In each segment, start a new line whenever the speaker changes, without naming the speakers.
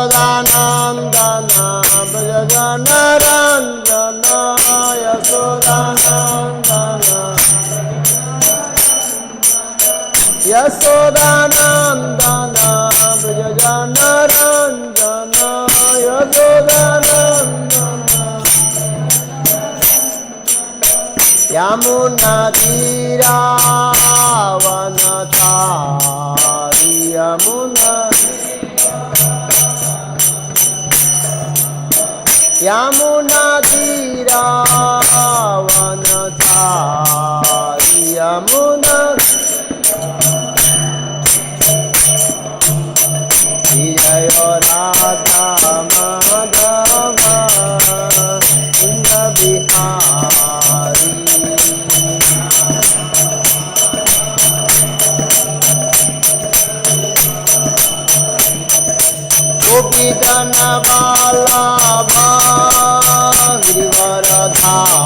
यशोदानन्दन व्रज जनरञ्जन यशोदानन्दन यशोदानन्दन व्रज जनरञ्जन यशोदानन्दन यमुनातीरावनचारि यमुनातीरावनचारि यमुना जय राधा माधव कुंज बिहारी गोपीजन वल्लभ गिरिवरधारी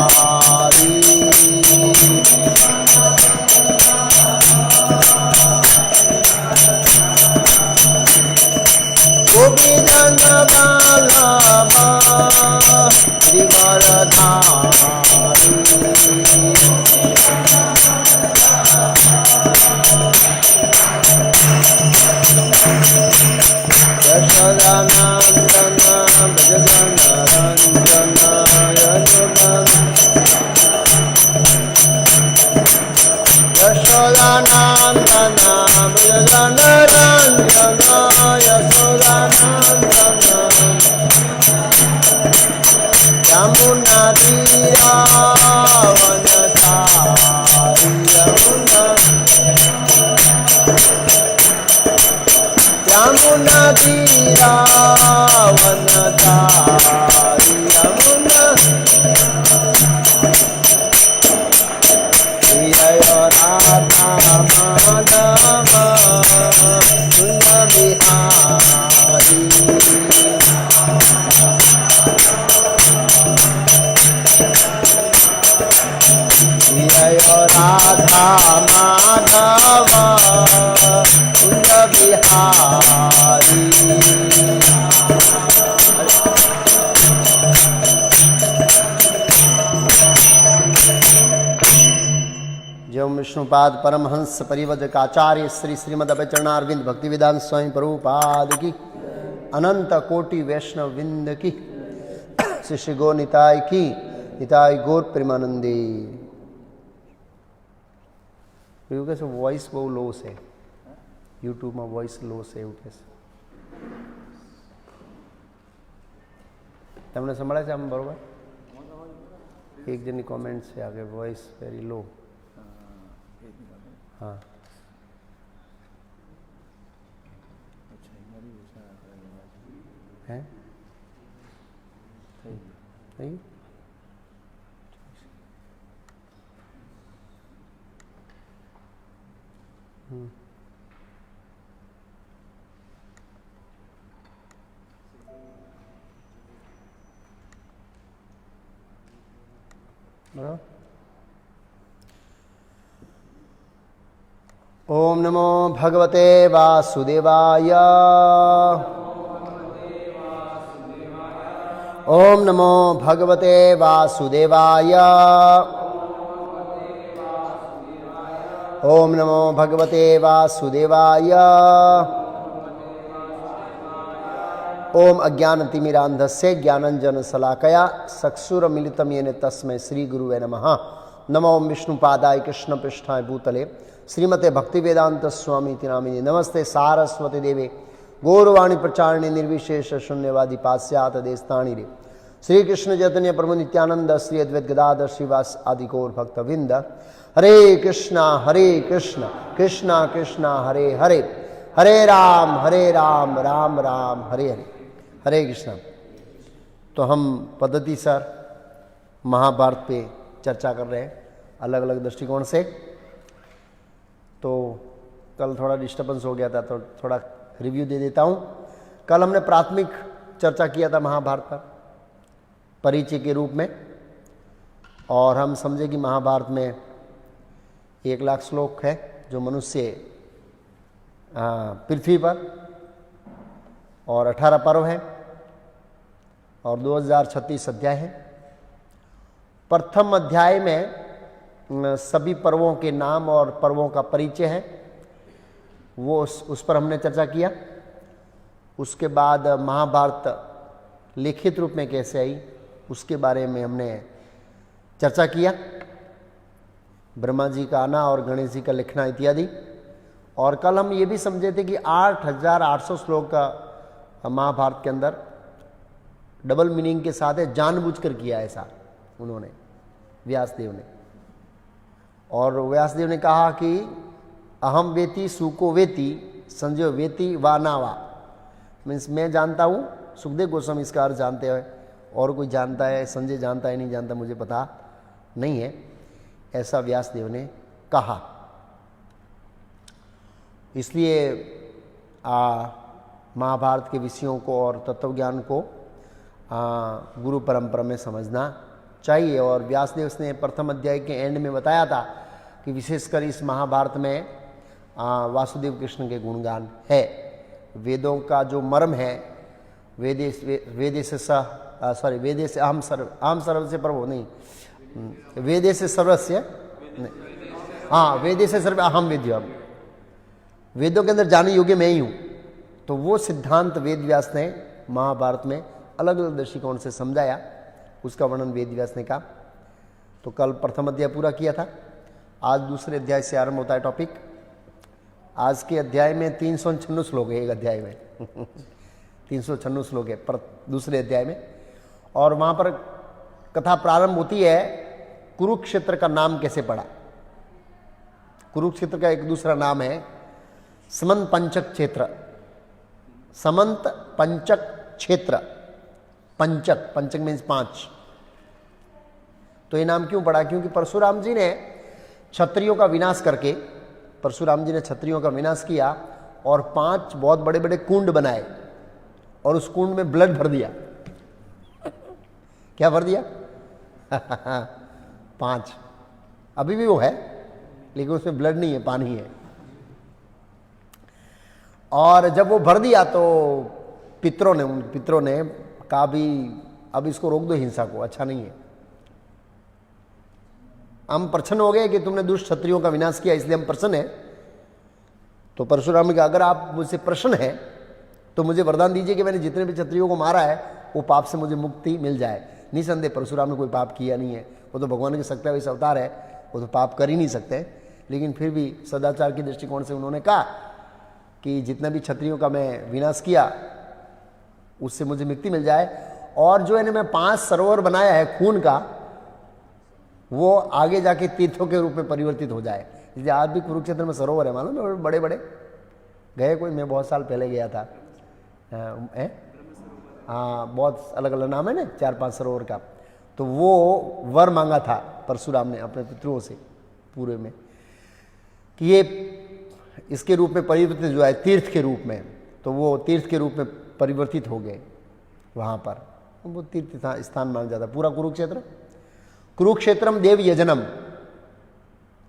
गोपीजन वल्लभ गिरिवरधारी यशोदानन्दन व्रज जनरञ्जन यशोदानन्दन व्रज जनरञ्जन यशोदानन्दन यमुनातीरावनचारि यमुनातीरावनचारि यमुना जय राधा माधव कुंज बिहारी जय राधा माधव कुंज बिहारी जो विष्णुपाद परमहंस परिवदकाचार्य श्री श्रीमद चरणारविंद भक्तिवेदांत स्वामी प्रभुपाद की अनंत कोटि वैष्णव विंद की श्री श्री गौर निताय की निताय गौर प्रेमानंदे। कैसे वॉइस बहु लो से यूट्यूब में वॉइस लो से એવું કહેશે તમને સંભળાય છે આમ બરોબર? એક જણની કોમેન્ટ છે આગે વોઇસ વેરી લો. हाँ है नहीं बराबर. ओम नमो भगवते वासुदेवाय. ओम नमो भगवते वासुदेवाय. ओम नमो भगवते वासुदेवाय. ओम अज्ञानतिमिरान्धस्य ज्ञानञ्जनशलाकया चक्षुरुन्मीलितं येन तस्मै श्रीगुरुवे नमः. नमो विष्णुपादाय कृष्णपृष्ठाय भूतले श्रीमते भक्तिवेदांत स्वामी नामिने. नमस्ते सारस्वती देवे गौरवाणी प्रचारिणे निर्विशेष शून्यवादी पाश्चात देशताणी रे. श्री कृष्ण चैतन्य प्रभु नित्यानंद श्री अद्वैत गदाधर श्रीवास आदि गौर भक्तवृंद. हरे कृष्णा कृष्णा कृष्णा हरे हरे, हरे राम राम राम हरे हरे. हरे कृष्णा. तो हम पद्धति सर महाभारत पे चर्चा कर रहे हैं अलग अलग दृष्टिकोण से. तो कल थोड़ा डिस्टर्बेंस हो गया था तो थोड़ा रिव्यू दे देता हूँ. कल हमने प्राथमिक चर्चा किया था महाभारत पर परिचय के रूप में, और हम समझे कि महाभारत में 1,00,000 श्लोक है जो मनुष्य पृथ्वी पर और 18 पर्व हैं और 2036 अध्याय हैं। प्रथम अध्याय में सभी पर्वों के नाम और पर्वों का परिचय है, वो उस पर हमने चर्चा किया। उसके बाद महाभारत लिखित रूप में कैसे आई उसके बारे में हमने चर्चा किया, ब्रह्मा जी का आना और गणेश जी का लिखना इत्यादि। और कल हम ये भी समझे थे कि 8800 श्लोक का महाभारत के अंदर डबल मीनिंग के साथ है, जानबूझकर किया ऐसा उन्होंने, व्यासदेव ने। और व्यासदेव ने कहा कि अहम वेति सुको वेति संजय वेति वा नावा, मीन्स मैं जानता हूँ, सुखदेव गोस्वामी इसका अर्थ जानते हैं, और कोई जानता है, संजय जानता है नहीं जानता मुझे पता नहीं है, ऐसा व्यासदेव ने कहा। इसलिए महाभारत के विषयों को और तत्वज्ञान को गुरु परंपरा में समझना चाहिए। और व्यासदेव ने प्रथम अध्याय के एंड में बताया था कि विशेषकर इस महाभारत में वासुदेव कृष्ण के गुणगान है। वेदों का जो मर्म है, वेदे से अहम सर्व से प्रभु नहीं, वेदे से सर्वस्य, हाँ वेदे से सर्व अहम वेद्य, वेदों के अंदर जाने योग्य मैं ही हूँ। तो वो सिद्धांत वेद व्यास ने महाभारत में अलग अलग दृष्टिकोण से समझाया, उसका वर्णन वेद व्यास ने कहा। तो कल प्रथम अध्याय पूरा किया था, आज दूसरे अध्याय से आरंभ होता है टॉपिक। आज के अध्याय में 396 श्लोक है, एक अध्याय में 396 श्लोक है पर दूसरे अध्याय में। और वहाँ पर कथा प्रारंभ होती है, कुरुक्षेत्र का नाम कैसे पड़ा। कुरुक्षेत्र का एक दूसरा नाम है समंत पंचक क्षेत्र, समंत पंचक क्षेत्र, पंचक, पंचक मीन्स 5। तो ये नाम क्यों पड़ा? क्योंकि परशुराम जी ने क्षत्रियों का विनाश करके, परशुराम जी ने क्षत्रियों का विनाश किया और 5 बहुत बड़े बड़े कुंड बनाए और उस कुंड में ब्लड भर दिया। क्या भर दिया? 5। अभी भी वो है लेकिन उसमें ब्लड नहीं है, पानी है। और जब वो भर दिया तो पितरों ने कहा भी अब इसको रोक दो, हिंसा को, अच्छा नहीं है। हम प्रसन्न हो गए कि तुमने दुष्ट क्षत्रियों का विनाश किया, इसलिए हम प्रसन्न हैं। तो परशुराम ने कहा अगर आप मुझसे प्रसन्न हैं तो मुझे वरदान दीजिए कि मैंने जितने भी क्षत्रियों को मारा है वो पाप से मुझे मुक्ति मिल जाए। निसंदेह परशुराम ने कोई पाप किया नहीं है, वो तो भगवान के सत्यावेश अवतार है, वो तो पाप कर ही नहीं सकते। लेकिन फिर भी सदाचार के दृष्टिकोण से उन्होंने कहा कि जितना भी क्षत्रियों का मैं विनाश किया उससे मुझे मुक्ति मिल जाए। और जो इन्हें मैं 5 सरोवर बनाया है खून का, वो आगे जाके तीर्थों के रूप में परिवर्तित हो जाए। इसलिए आज भी कुरुक्षेत्र में सरोवर है, मालूम है, बड़े बड़े। गए कोई, मैं बहुत साल पहले गया था। हाँ, बहुत अलग अलग नाम है ना, 4-5 सरोवर का। तो वो वर मांगा था परशुराम ने अपने पितरों से पूरे में कि ये इसके रूप में परिवर्तित जो है तीर्थ के रूप में, तो वो तीर्थ के रूप में परिवर्तित हो गए वहाँ पर। वो तीर्थ स्थान माना जाता पूरा कुरुक्षेत्र। कुरुक्षेत्रम देव यजनम,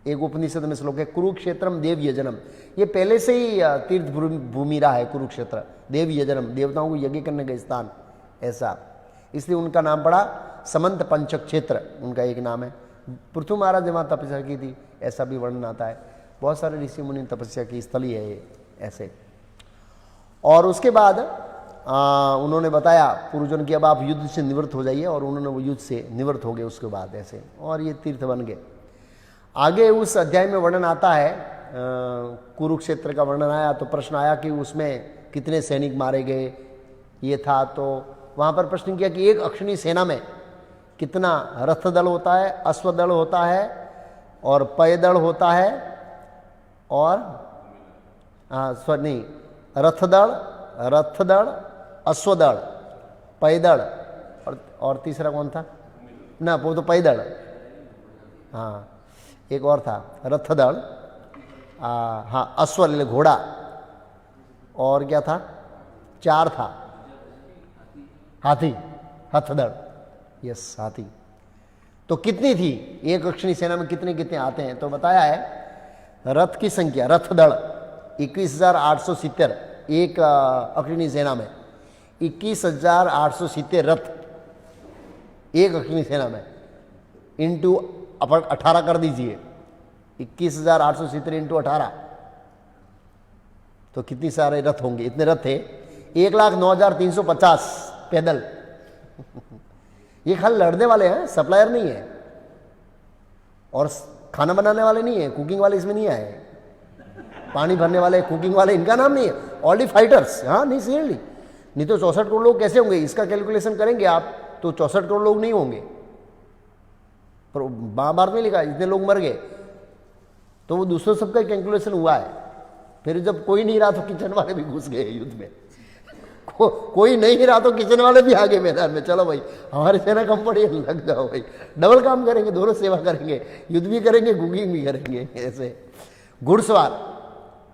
एक उपनिषद में श्लोक है, कुरुक्षेत्रम देव यजनम। ये पहले से ही तीर्थ भूमि रहा है कुरुक्षेत्र, देव यजनम, देवताओं को यज्ञ करने का स्थान, ऐसा। इसलिए उनका नाम पड़ा समंत पंचक क्षेत्र, उनका एक नाम है। पृथु महाराज ने वहाँ तपस्या की थी, ऐसा भी वर्णन आता है। बहुत सारे ऋषि मुनि तपस्या की स्थल ही है ये, ऐसे। और उसके बाद उन्होंने बताया पूर्वजन की अब आप युद्ध से निवृत्त हो जाइए, और उन्होंने वो युद्ध से निवृत्त हो गए उसके बाद, ऐसे। और ये तीर्थ बन गए। आगे उस अध्याय में वर्णन आता है, कुरुक्षेत्र का वर्णन आया तो प्रश्न आया कि उसमें कितने सैनिक मारे गए, ये था। तो वहाँ पर प्रश्न किया कि एक अक्षणी सेना में कितना रथ दल होता है, अश्वदल होता है और पैदल होता है, और नहीं, रथदल, अश्वदल, पैदल, और तीसरा कौन था ना, वो तो पैदल। हाँ, एक और था रथदल, हाँ अश्वदल घोड़ा, और क्या था, 4 था, हाथी, हथदल, यस हाथी। तो कितनी थी एक अक्षणी सेना में, कितने कितने आते हैं? तो बताया है रथ की संख्या, रथदल 21,870 एक अक्षणी सेना में, 21,870 रथ एक अक्षनी सेना में, इंटू 18 कर दीजिए, 21,870 इंटू 18, तो कितनी सारे रथ होंगे? इतने रथ थे। 1,09,350 पैदल। ये खाली लड़ने वाले हैं, सप्लायर नहीं है, और खाना बनाने वाले नहीं है, कुकिंग वाले इसमें नहीं आए, पानी भरने वाले, कुकिंग वाले, इनका नाम नहीं है, ऑलरेडी फाइटर्स। हाँ, नहीं सीरियसली, नहीं तो 64 करोड़ लोग कैसे होंगे? इसका कैलकुलेशन करेंगे आप तो 64 करोड़ लोग नहीं होंगे, पर महाभारत में लिखा इतने लोग मर गए, तो वो दूसरों सबका कैलकुलेशन हुआ है। फिर जब कोई नहीं रहा तो किचन वाले भी घुस गए युद्ध में। कोई नहीं रहा तो किचन वाले भी आ गए मैदान में, चलो भाई हमारी सेना कम पड़ी, लग जाओ भाई, डबल काम करेंगे, दोनों सेवा करेंगे, युद्ध भी करेंगे, कुकिंग भी करेंगे। ऐसे घुड़सवार,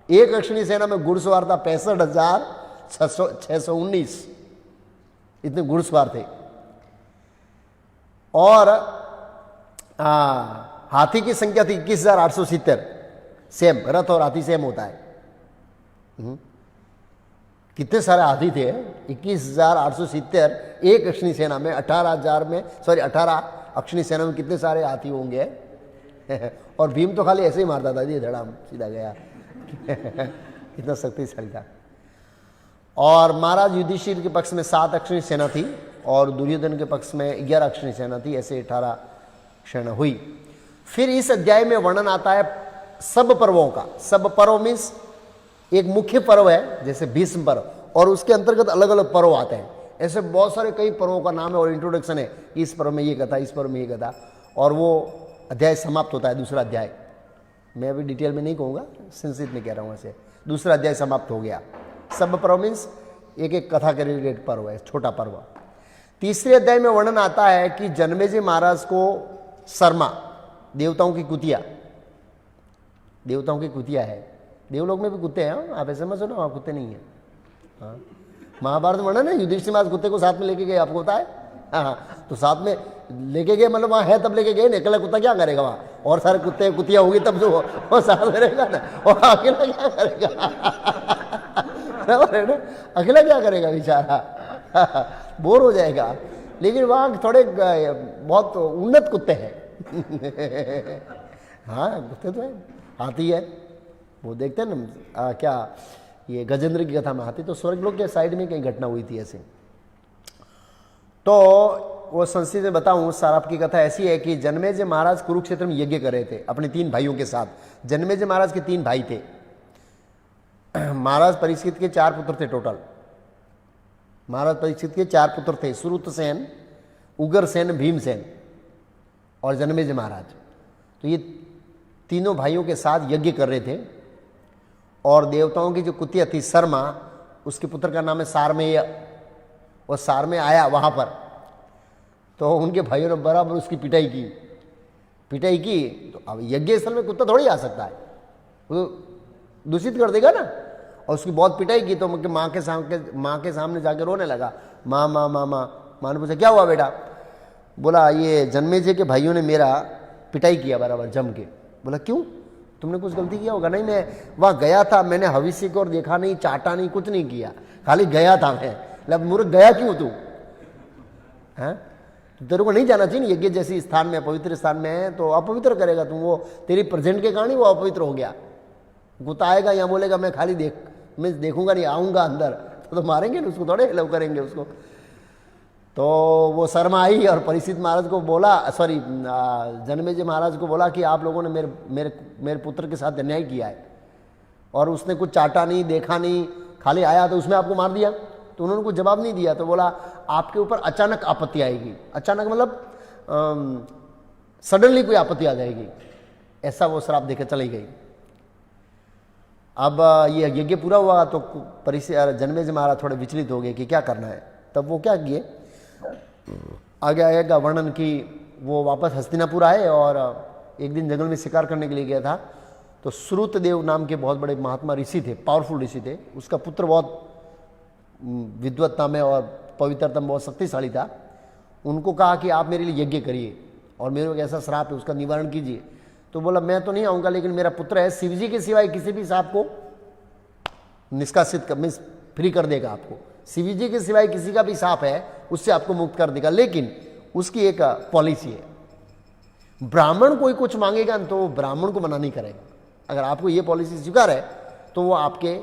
एक अक्षनी सेना में घुड़सवार था 65,619, इतने घुड़सवार थे। और हाथी की संख्या थी 21,870, सेम, रथ और हाथी सेम होता है। कितने सारे हाथी थे? 21,870 एक अक्षनी सेना में, 18 अक्षनी सेना में कितने सारे हाथी होंगे? और भीम तो खाली ऐसे ही मारता था, ये धड़ाम सीधा गया। इतना शक्तिशाली था। और महाराज युधिष्ठिर के पक्ष में 7 अक्षनी सेना थी और दुर्योधन के पक्ष में 11 अक्षनी सेना थी, ऐसे 18 सेना हुई। फिर इस अध्याय में वर्णन आता है सब पर्वों का। सब पर्व मीन्स एक मुख्य पर्व है, जैसे भीष्म पर्व, और उसके अंतर्गत अलग अलग पर्व आते हैं। ऐसे बहुत सारे कई पर्वों का नाम है और इंट्रोडक्शन है, इस पर्व में ये कथा, इस पर्व में ये कथा, और वो अध्याय समाप्त होता है, दूसरा अध्याय। मैं अभी डिटेल में नहीं कहूँगा, संक्षिप्त में कह रहा हूँ। ऐसे दूसरा अध्याय समाप्त हो गया। सब पर्व मीन्स एक एक कथा के रिलेटेड पर्व है, छोटा पर्व। तीसरे अध्याय में वर्णन आता है कि जन्मेजय महाराज को शर्मा, देवताओं की कुतिया, देवताओं की कुतिया है, देवलोक में भी कुत्ते हैं, आप ऐसे मत सुनो, वहाँ कुत्ते नहीं है। हाँ, महाभारत वर्णन है, युधिष्ठिर महाराज कुत्ते को साथ में लेके गए, आपको पता है? हाँ, तो साथ में लेके गए, मतलब वहाँ है तब लेके गए, अकेला कुत्ता क्या करेगा वहाँ? और सारे कुत्ते कुतिया होगी तब जो वो साथ में रहेगा ना, और अकेला क्या करेगा? बराबर है ना, अकेला क्या करेगा बेचारा, बोर हो जाएगा। लेकिन वहाँ थोड़े बहुत उन्नत कुत्ते हैं। हाँ, कुत्ते तो है, हाथी है, वो देखते हैं ना, क्या ये गजेंद्र की कथा में हाथी, तो स्वर्गलोक के साइड में कहीं घटना हुई थी ऐसे। तो वो संस्कृत में बताऊं, साराप की कथा ऐसी है कि जन्मेजय महाराज कुरुक्षेत्र में यज्ञ कर रहे थे अपने 3 भाइयों के साथ। जन्मेजय महाराज के 3 भाई थे। महाराज परीक्षित के 4 पुत्र थे टोटल। महाराज परीक्षित के 4 पुत्र थे, श्रुतसेन, उग्रसेन, भीमसेन और जन्मेजय महाराज। तो ये तीनों भाइयों के साथ यज्ञ कर रहे थे, और देवताओं की जो कुतिया थी शर्मा, उसके पुत्र का नाम है सारमेय। और सारमेय आया वहाँ पर, तो उनके भाइयों ने बराबर उसकी पिटाई की। तो अब यज्ञ स्थल में कुत्ता थोड़ी आ सकता है, वो दूषित कर देगा ना। और उसकी बहुत पिटाई की, तो माँ के सामने जाके रोने लगा। माँ माँ माँ माँ माँ ने पूछा क्या हुआ बेटा? बोला ये जन्मेजय के भाइयों ने मेरा पिटाई किया बराबर जम के। बोला क्यों, तुमने कुछ गलती किया होगा? नहीं, मैं वहाँ गया था, मैंने भविष्य को और देखा नहीं, चाटा नहीं, कुछ नहीं किया, खाली गया था मैं। मतलब मूर्ख, गया क्यों तू? हैं, तेरे को नहीं जाना चाहिए। यज्ञ जैसी स्थान में, पवित्र स्थान में है तो अपवित्र करेगा तुम, वो तेरी प्रेजेंट के कारण ही वो अपवित्र हो गया। कुत्ता आएगा यहाँ बोलेगा मैं खाली मैं देखूंगा नहीं, आऊँगा अंदर, तो मारेंगे ना उसको, थोड़े हेलो करेंगे उसको। तो वो शर्मा आई और परीक्षित महाराज को बोला, सॉरी जन्मेजय महाराज को बोला कि आप लोगों ने मेरे पुत्र के साथ अन्याय किया है, और उसने कुछ चाटा नहीं, देखा नहीं, खाली आया तो उसमें आपको मार दिया। तो उन्होंने कुछ जवाब नहीं दिया। तो बोला आपके ऊपर अचानक आपत्ति आएगी। अचानक मतलब सडनली कोई आपत्ति आ जाएगी, ऐसा वो श्राप देकर चली गई। अब ये यज्ञ पूरा हुआ तो जन्मेजय महाराज थोड़े विचलित हो गए कि क्या करना है। तब वो क्या किए, आगे आएगा वर्णन की वो वापस हस्तिनापुर आए, और एक दिन जंगल में शिकार करने के लिए गया था। तो श्रुतदेव नाम के बहुत बड़े महात्मा ऋषि थे, पावरफुल ऋषि थे। उसका पुत्र बहुत विद्वत्ता में और पवित्रता में बहुत शक्तिशाली था। उनको कहा कि आप मेरे लिए यज्ञ करिए और मेरे को ऐसा श्राप है उसका निवारण कीजिए। तो बोला मैं तो नहीं आऊँगा, लेकिन मेरा पुत्र है, शिवजी के सिवाय किसी भी सांप को निष्कासित कर, मीन्स फ्री कर देगा आपको। शिवजी के सिवाय किसी का भी साप है उससे आपको मुक्त कर देगा, लेकिन उसकी एक पॉलिसी है। ब्राह्मण कोई कुछ मांगेगा तो वो ब्राह्मण को मना नहीं करेगा। अगर आपको ये पॉलिसी स्वीकार है तो वो आपके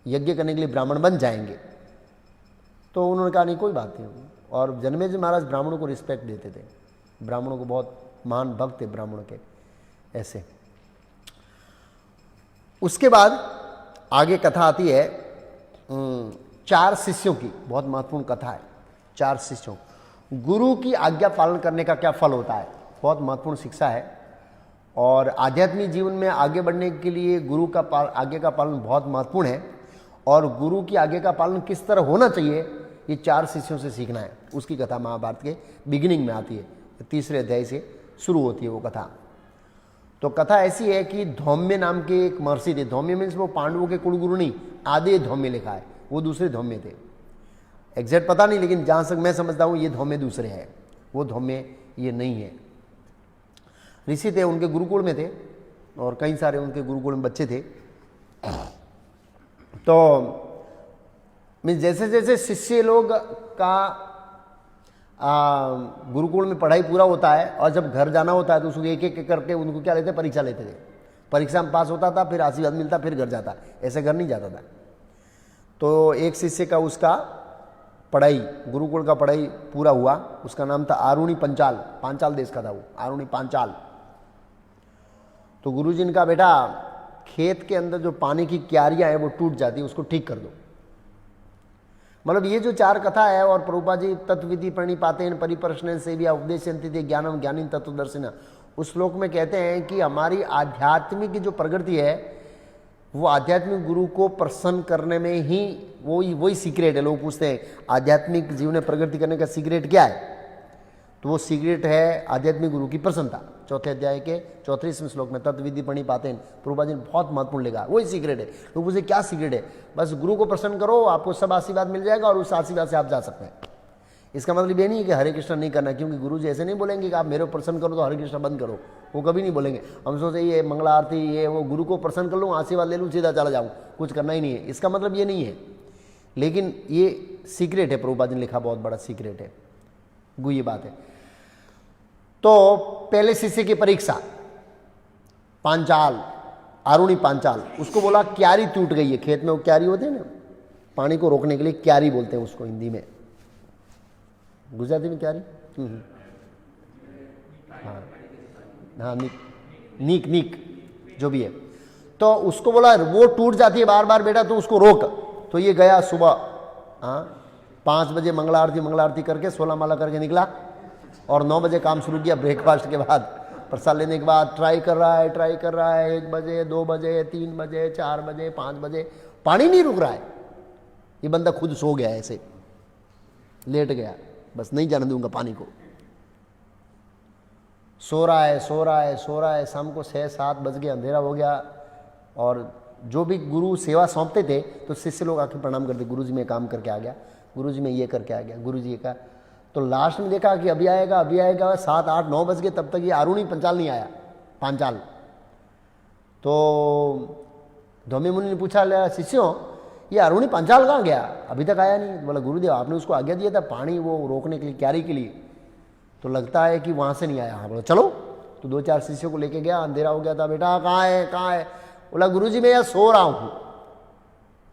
यज्ञ करने के लिए ब्राह्मण बन जाएंगे। तो उन्होंने कहा नहीं कोई बात नहीं। और जन्मेजय महाराज ब्राह्मणों को रिस्पेक्ट देते थे, ब्राह्मणों को बहुत महान भक्त थे ब्राह्मणों के ऐसे। उसके बाद आगे कथा आती है 4 शिष्यों की, बहुत महत्वपूर्ण कथा है। 4 शिष्यों, गुरु की आज्ञा पालन करने का क्या फल होता है, बहुत महत्वपूर्ण शिक्षा है। और आध्यात्मिक जीवन में आगे बढ़ने के लिए गुरु का आज्ञा का पालन बहुत महत्वपूर्ण है। और गुरु की आज्ञा का पालन किस तरह होना चाहिए ये 4 शिष्यों से सीखना है। उसकी कथा महाभारत के बिगिनिंग में आती है, 3रे अध्याय से शुरू होती है वो कथा। तो कथा ऐसी है कि धौम्य नाम के एक महर्षि थे। धौम्य मीन्स वो पांडवों के कुलगुरु नहीं, आदि धौम्य लिखा है, वो दूसरे धौम्य थे। एग्जैक्ट पता नहीं, लेकिन जहां तक मैं समझता हूं ये धौम्य दूसरे हैं, वो धौम्य ये नहीं है। ऋषि थे, उनके गुरुकुल में थे और कई सारे उनके गुरुकुल में बच्चे थे। तो मीन्स जैसे जैसे शिष्य लोग का गुरुकुल में पढ़ाई पूरा होता है और जब घर जाना होता है तो उसको एक एक करके उनको क्या लेते, परीक्षा लेते थे। परीक्षा में पास होता था, फिर आशीर्वाद मिलता, फिर घर जाता, ऐसे घर नहीं जाता था। तो एक शिष्य का उसका पढ़ाई, गुरुकुल का पढ़ाई पूरा हुआ। उसका नाम था आरुणि पंचाल, पांचाल देश का था वो, आरुणि पांचाल। तो गुरुजी ने कहा बेटा खेत के अंदर जो पानी की क्यारियां हैं वो टूट जाती है, उसको ठीक कर दो। मतलब ये जो 4 कथा है, और प्रभुपाद जी तत्विधि प्रणिपातेन परिप्रश्नेन सेव्या उपदेशयन्ति ते ज्ञानम ज्ञानिन तत्वदर्शिना, उस श्लोक में कहते हैं कि हमारी आध्यात्मिक जो प्रगति है वो आध्यात्मिक गुरु को प्रसन्न करने में ही वही सीक्रेट है। लोग पूछते हैं आध्यात्मिक जीवन में प्रगति करने का सीक्रेट क्या है, तो वो सीक्रेट है आध्यात्मिक गुरु की प्रसन्नता। 4थे अध्याय के 34वें श्लोक में तत्विधि प्रणिपातेन प्रभुपाद जी ने बहुत महत्वपूर्ण लिखा, वही सीक्रेट है। लोग पूछते क्या सीक्रेट है, बस गुरु को प्रसन्न करो, आपको सब आशीर्वाद मिल जाएगा और उस आशीर्वाद से आप जा सकते हैं। इसका मतलब ये नहीं है कि हरे कृष्ण नहीं करना, क्योंकि गुरु जी ऐसे नहीं बोलेंगे कि आप मेरे को प्रसन्न करो तो हरे कृष्ण बंद करो, वो कभी नहीं बोलेंगे। हम सोचे ये मंगला आरती ये वो, गुरु को प्रसन्न कर लूँ, आशीर्वाद ले लूँ, सीधा चला जाऊँ, कुछ करना ही नहीं है, इसका मतलब ये नहीं है। लेकिन ये सीक्रेट है, प्रभुपाद जी ने लिखा, बहुत बड़ा सीक्रेट है, ये बात है। तो पहले शिष्य की परीक्षा, पांचाल, आरुणि पांचाल, उसको बोला क्यारी टूट गई है। खेत में वो क्यारी होते हैं ना, पानी को रोकने के लिए क्यारी बोलते हैं उसको हिंदी में, गुजराती में क्यारी, हाँ नीक नीक जो भी है। तो उसको बोला वो टूट जाती है बार बार बेटा, तो उसको रोक। तो ये गया सुबह 5 बजे मंगला आरती करके 16 माला करके निकला और 9 बजे काम शुरू किया। ब्रेकफास्ट के बाद प्रसाद लेने के बाद ट्राई कर रहा है 1 बजे 2 बजे 3 बजे 4 बजे 5 बजे, पानी नहीं रुक रहा है। ये बंदा खुद सो गया, ऐसे लेट गया, बस नहीं जाने दूंगा पानी को। सो रहा है। शाम को 6-7 बज गए, अंधेरा हो गया। और जो भी गुरु सेवा सौंपते थे तो शिष्य लोग आके प्रणाम करते, गुरु जी मैं काम करके आ गया, गुरु जी मैं ये करके आ गया, गुरु जी का। तो लास्ट में देखा कि अभी आएगा 7, 8, 9 बज गए, तब तक ये आरुणि पंचाल नहीं आया, पांचाल। तो धौम्य मुनि ने पूछा शिष्यों ये आरुणि पांचाल कहाँ गया, अभी तक आया नहीं। बोला गुरुदेव आपने उसको आज्ञा दिया था पानी वो रोकने के लिए, क्यारी के लिए, तो लगता है कि वहां से नहीं आया। हाँ बोला चलो। तो 2-4 शिष्यों को लेके गया, अंधेरा हो गया था। बेटा कहाँ है? बोला गुरुजी मैं यहाँ सो रहा हूँ।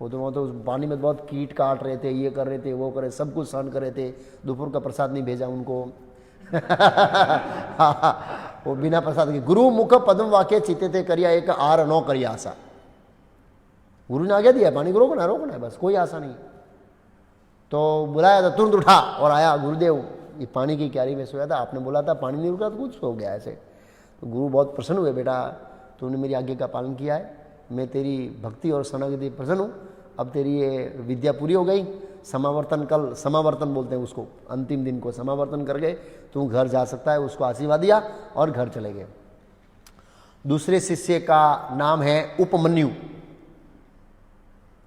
वो तो उस पानी में बहुत कीट काट रहे थे, ये कर रहे थे, वो कर रहे, सब कुछ सहन कर रहे थे। दोपहर का प्रसाद नहीं भेजा उनको। वो बिना प्रसाद के गुरु मुख पद्म वाक्य चिते थे करिया एक आर नो करिया आशा। गुरु ने आज्ञा दिया पानी को रोकना है, बस कोई आशा नहीं। तो बुलाया था, तुरंत उठा और आया, गुरुदेव ये पानी की क्यारी में सोया था, आपने बोला था पानी नहीं रुका तो कुछ हो गया ऐसे। तो गुरु बहुत प्रसन्न हुए, बेटा तूने मेरी आज्ञा का पालन किया है, मैं तेरी भक्ति और शरणागति प्रसन्न हूँ। अब तेरी ये विद्या पूरी हो गई। समावर्तन, कल समावर्तन बोलते हैं उसको, अंतिम दिन को समावर्तन कर गए, तू घर जा सकता है। उसको आशीर्वाद दिया और घर चले गए। दूसरे शिष्य का नाम है उपमन्यु।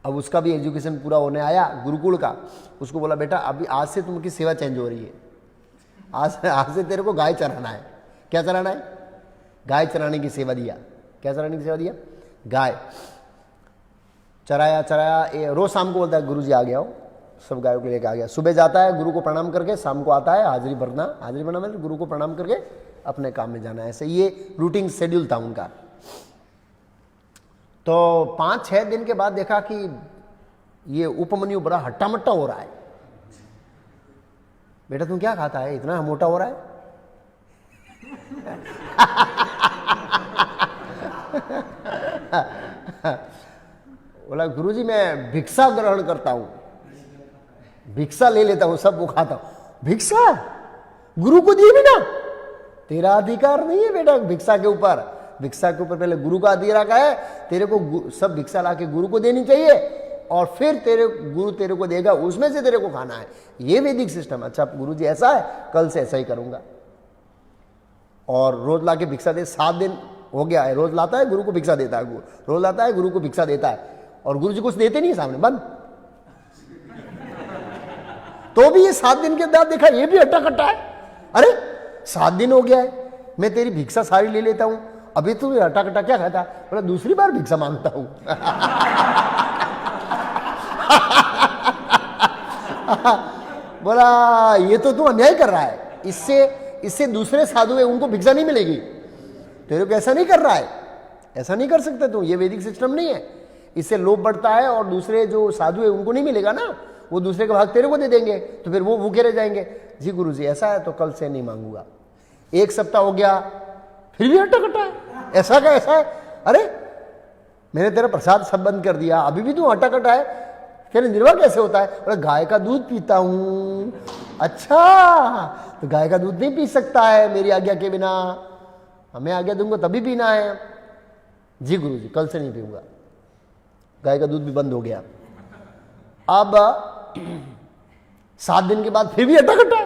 अब उसका भी एजुकेशन पूरा होने आया गुरुकुल का। उसको बोला बेटा अभी आज से तुमकी सेवा चेंज हो रही है, आज से तेरे को गाय चराना है। क्या चराना है? गाय चराने की सेवा दिया। क्या चराने की सेवा दिया? गाय चराया चराया, रोज शाम को बोलता है गुरु जी आ गया हो, सब गायों को लेकर आ गया। सुबह जाता है, गुरु को प्रणाम करके शाम को आता है, हाजिरी भरना, हाजिरी भरना मतलब गुरु को प्रणाम करके अपने काम में जाना है। ऐसे ये रूटीन शेड्यूल था उनका। तो 5-6 दिन के बाद देखा कि ये उपमन्यु बड़ा हट्टा मट्टा हो रहा है। बेटा तुम क्या खाता है, इतना मोटा हो रहा है? बोला गुरुजी मैं भिक्षा ग्रहण करता हूं, भिक्षा ले लेता हूं, सब वो खाता हूं। भिक्षा गुरु को दिए भी ना, तेरा अधिकार नहीं है बेटा भिक्षा के ऊपर। भिक्षा के ऊपर पहले गुरु का अधिकार है, तेरे को सब भिक्षा लाके गुरु को देनी चाहिए और फिर तेरे गुरु तेरे को देगा, उसमें से तेरे को खाना है। ये वैदिक सिस्टम। अच्छा गुरुजी ऐसा है, कल से ऐसा ही करूंगा। और रोज लाके भिक्षा दे, 7 दिन हो गया है, रोज लाता है गुरु को भिक्षा देता है, रोज लाता है गुरु को भिक्षा देता है, और गुरु जी कुछ देते नहीं है सामने, बंद। तो भी ये 7 दिन के बाद देखा ये भी हट्टा कट्टा है। अरे 7 दिन हो गया है, मैं तेरी भिक्षा सारी ले लेता हूं, अभी तू हट्टा कट्टा क्या खाता? बोला दूसरी बार भिक्षा मांगता हूं। बोला ये तो तू अन्याय कर रहा है, इससे दूसरे साधु है उनको भिक्षा नहीं मिलेगी, तेरे को ऐसा नहीं कर रहा है, ऐसा नहीं कर सकते तू, ये वैदिक सिस्टम नहीं है। इससे लोभ बढ़ता है और दूसरे जो साधु है उनको नहीं मिलेगा ना, वो दूसरे का भाग तेरे को दे देंगे, तो फिर वो भूखे रह जाएंगे। जी गुरुजी ऐसा है तो कल से नहीं मांगूंगा। 1 सप्ताह हो गया, फिर भी हट्टा कट्टा है, ऐसा का ऐसा है। अरे मैंने तेरा प्रसाद सब बंद कर दिया, अभी भी तू हट्टा कट्टा है, फिर निर्वाह कैसे होता है? बोला गाय का दूध पीता हूं। अच्छा तो गाय का दूध नहीं पी सकता है मेरी आज्ञा के बिना, हमें आज्ञा दूंगा तभी पीना है। जी गुरुजी कल से नहीं पीऊंगा। गाय का दूध भी बंद हो गया। अब 7 दिन के बाद फिर भी हट्टा कट्टा है।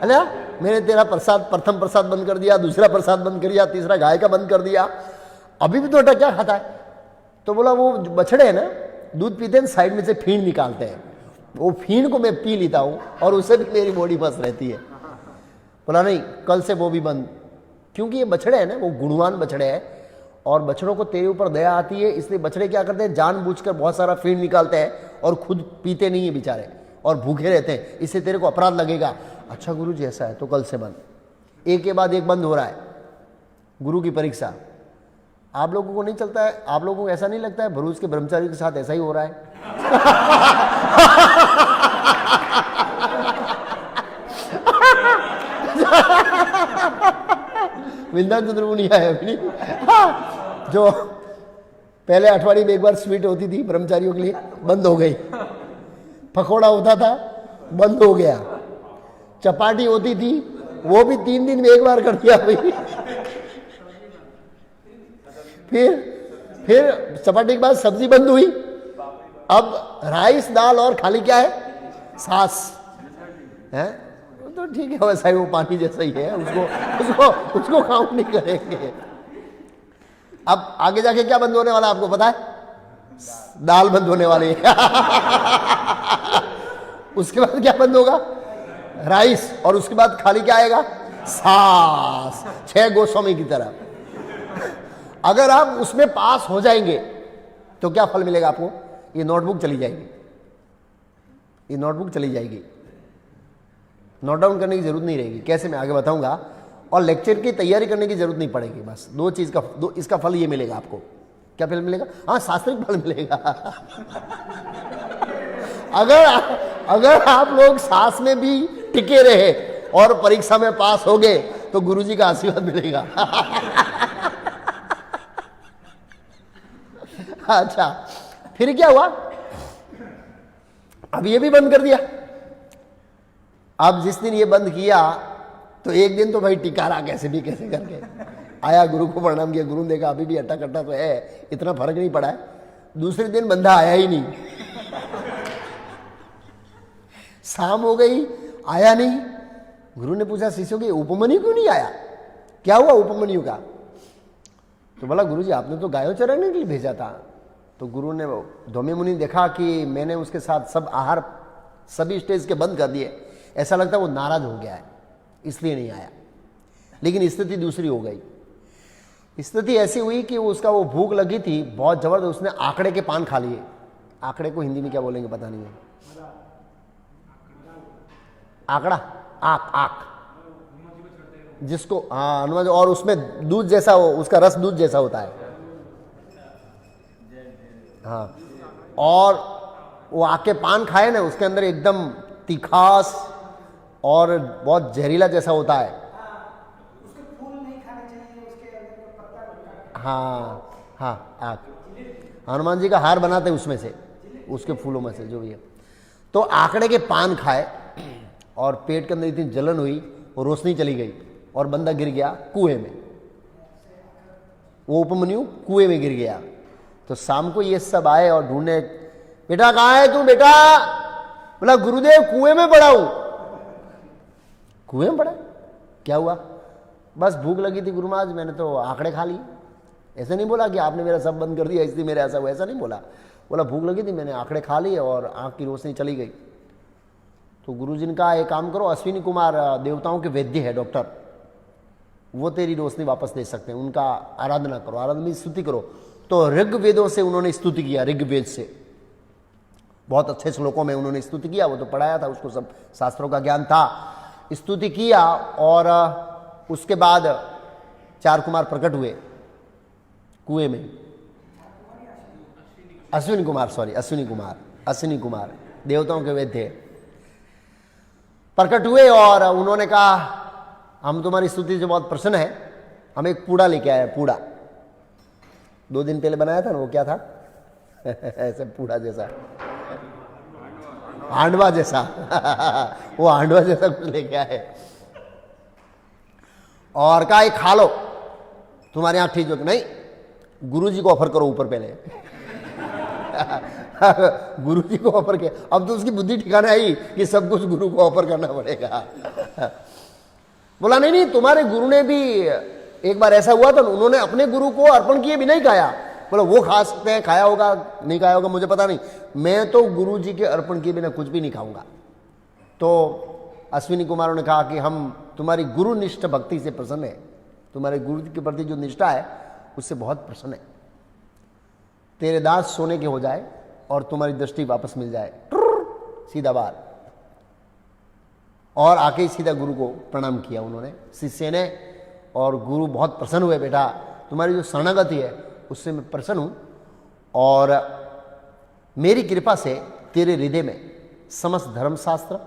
अरे मैंने तेरा प्रसाद, प्रथम प्रसाद बंद कर दिया, दूसरा प्रसाद बंद कर दिया, तीसरा गाय का बंद कर दिया, अभी भी तो हट्टा क्या खाता है? तो बोला वो बछड़े है ना, दूध पीते हैं साइड में से फीण निकालते हैं, वो फीण को मैं पी लेता हूं और उससे भी मेरी बॉडी मस्त रहती है। बोला नहीं कल से वो भी बंद, क्योंकि ये बछड़े हैं ना, वो गुणवान बछड़े हैं और बछड़ों को तेरे ऊपर दया आती है, इसलिए बछड़े क्या करते हैं जानबूझकर बहुत सारा फीण निकालते हैं और खुद पीते नहीं है बेचारे और भूखे रहते हैं, इससे तेरे को अपराध लगेगा। अच्छा गुरुजी ऐसा है तो कल से बंद। एक के बाद एक बंद हो रहा है। गुरु की परीक्षा आप लोगों को नहीं चलता है? आप लोगों को ऐसा नहीं लगता है भरूच के ब्रह्मचारी के साथ ऐसा ही हो रहा है? विंध्याचल चंद्र मुनि आया अभी नहीं, जो पहले अठवाड़ी में एक बार स्वीट होती थी ब्रह्मचारियों के लिए, बंद हो गई। पकौड़ा होता था, बंद हो गया। चपाटी होती थी, वो भी 3 दिन में एक बार कर दिया भाई। फिर चपाटी के बाद सब्जी बंद हुई, अब राइस दाल और खाली क्या है? सास है। तो ठीक है वैसा ही, वो पानी जैसा ही है, उसको काउंट नहीं करेंगे। अब आगे जाके क्या बंद होने वाला आपको पता है? दाल बंद होने वाली है। उसके बाद क्या बंद होगा? राइस, और उसके बाद खाली क्या आएगा? सास। 6 गोस्वामी की तरह। अगर आप उसमें पास हो जाएंगे तो क्या फल मिलेगा आपको? ये नोटबुक चली जाएगी, ये नोटबुक चली जाएगी, नोट डाउन करने की जरूरत नहीं रहेगी। कैसे मैं आगे बताऊंगा। और लेक्चर की तैयारी करने की जरूरत नहीं पड़ेगी। बस 2 चीज का इसका फल ये मिलेगा आपको। क्या फल मिलेगा? हाँ शास्त्रिक फल मिलेगा। अगर आप लोग सास में भी टिके रहे और परीक्षा में पास हो गए तो गुरुजी का आशीर्वाद मिलेगा। अच्छा फिर क्या हुआ? अब ये भी बंद कर दिया। अब जिस दिन ये बंद किया तो एक दिन तो भाई टिका रहा कैसे भी कैसे करके, आया गुरु को प्रणाम किया, गुरु ने देखा अभी भी अट्टा कट्टा तो है, इतना फर्क नहीं पड़ा है। दूसरे दिन बंदा आया ही नहीं। शाम हो गई, आया नहीं। गुरु ने पूछा शिष्यों की उपमन्यु क्यों नहीं आया? क्या हुआ उपमन्यु का? तो बोला गुरुजी आपने तो गायों चराने के लिए भेजा था। तो गुरु ने धौम्य मुनि देखा कि मैंने उसके साथ सब आहार सभी स्टेज के बंद कर दिए, ऐसा लगता है वो नाराज हो गया है, इसलिए नहीं आया। लेकिन स्थिति दूसरी हो गई। स्थिति ऐसी हुई कि उसका वो भूख लगी थी बहुत जबरदस्त, उसने आंकड़े के पान खा लिए। आंकड़े को हिंदी में क्या बोलेंगे पता नहीं है। आंकड़ा, आक आक जिसको, हाँ हनुमान, और उसमें दूध जैसा हो, उसका रस दूध जैसा होता है। हाँ, और वो आके पान खाए ना, उसके अंदर एकदम तीखास और बहुत जहरीला जैसा होता है।
उसके फूल नहीं खाने चाहिए, उसके अंदर पत्ता।
हाँ हाँ, आक, हनुमान जी का हार बनाते उसमें से, उसके फूलों में से जो भी है। तो आंकड़े के पान खाए और पेट के अंदर इतनी जलन हुई और रोशनी चली गई और बंदा गिर गया कुएं में। वो उपमन्यु कुएं में गिर गया। तो शाम को ये सब आए और ढूंढने, बेटा कहाँ है तू बेटा? बोला गुरुदेव कुएं में पड़ा हूं। कुएं में पड़ा? क्या हुआ? बस भूख लगी थी गुरु महाराज, मैंने तो आंकड़े खा लिए। ऐसे नहीं बोला कि आपने मेरा सब बंद कर दिया इसलिए मेरा ऐसा हुआ, ऐसा नहीं बोला। बोला भूख लगी थी, मैंने आंकड़े खा लिए और आंख की रोशनी चली गई। तो गुरु जी ने कहा एक काम करो, अश्विनी कुमार देवताओं के वैद्य है, डॉक्टर, वो तेरी रोशनी वापस दे सकते हैं, उनका आराधना करो, आराधना में स्तुति करो। तो ऋग्वेदों से उन्होंने स्तुति किया, ऋग्वेद से बहुत अच्छे श्लोकों में उन्होंने स्तुति किया। वो तो पढ़ाया था, उसको सब शास्त्रों का ज्ञान था। स्तुति किया और उसके बाद 4 कुमार प्रकट हुए कुएं में। अश्विनी कुमार, सॉरी अश्विनी कुमार देवताओं के वैद्य प्रकट हुए और उन्होंने कहा हम तुम्हारी स्तुति से बहुत प्रसन्न है, हम एक पूड़ा लेके आए। पूड़ा 2 दिन पहले बनाया था ना, वो क्या था? ऐसे पूड़ा जैसा, हांडवा जैसा वो हांडवा जैसा कुछ लेके आए और कहा खा लो, तुम्हारे यहां ठीक हो। नहीं, गुरु जी को ऑफर करो ऊपर पहले। गुरु जी को ऑफर किया। अब तो उसकी बुद्धि ठिकाने आई कि सब कुछ गुरु को ऑफर करना पड़ेगा। बोला नहीं नहीं, तुम्हारे गुरु ने भी एक बार ऐसा हुआ था, उन्होंने अपने गुरु को अर्पण किए भी नहीं खाया। बोला वो खा सकते हैं, खाया होगा नहीं खाया होगा मुझे पता नहीं, मैं तो गुरु जी के अर्पण किए बिना कुछ भी नहीं खाऊंगा। तो अश्विनी कुमारों ने कहा कि हम तुम्हारी गुरुनिष्ठ भक्ति से प्रसन्न है, तुम्हारे गुरु के प्रति जो निष्ठा है उससे बहुत प्रसन्न है। तेरे दांत सोने के हो जाए और तुम्हारी दृष्टि वापस मिल जाए, सीधा बात। और आके सीधा गुरु को प्रणाम किया उन्होंने, शिष्य ने। और गुरु बहुत प्रसन्न हुए, बेटा तुम्हारी जो शरणागति है उससे मैं प्रसन्न हूं और मेरी कृपा से तेरे हृदय में समस्त धर्मशास्त्र,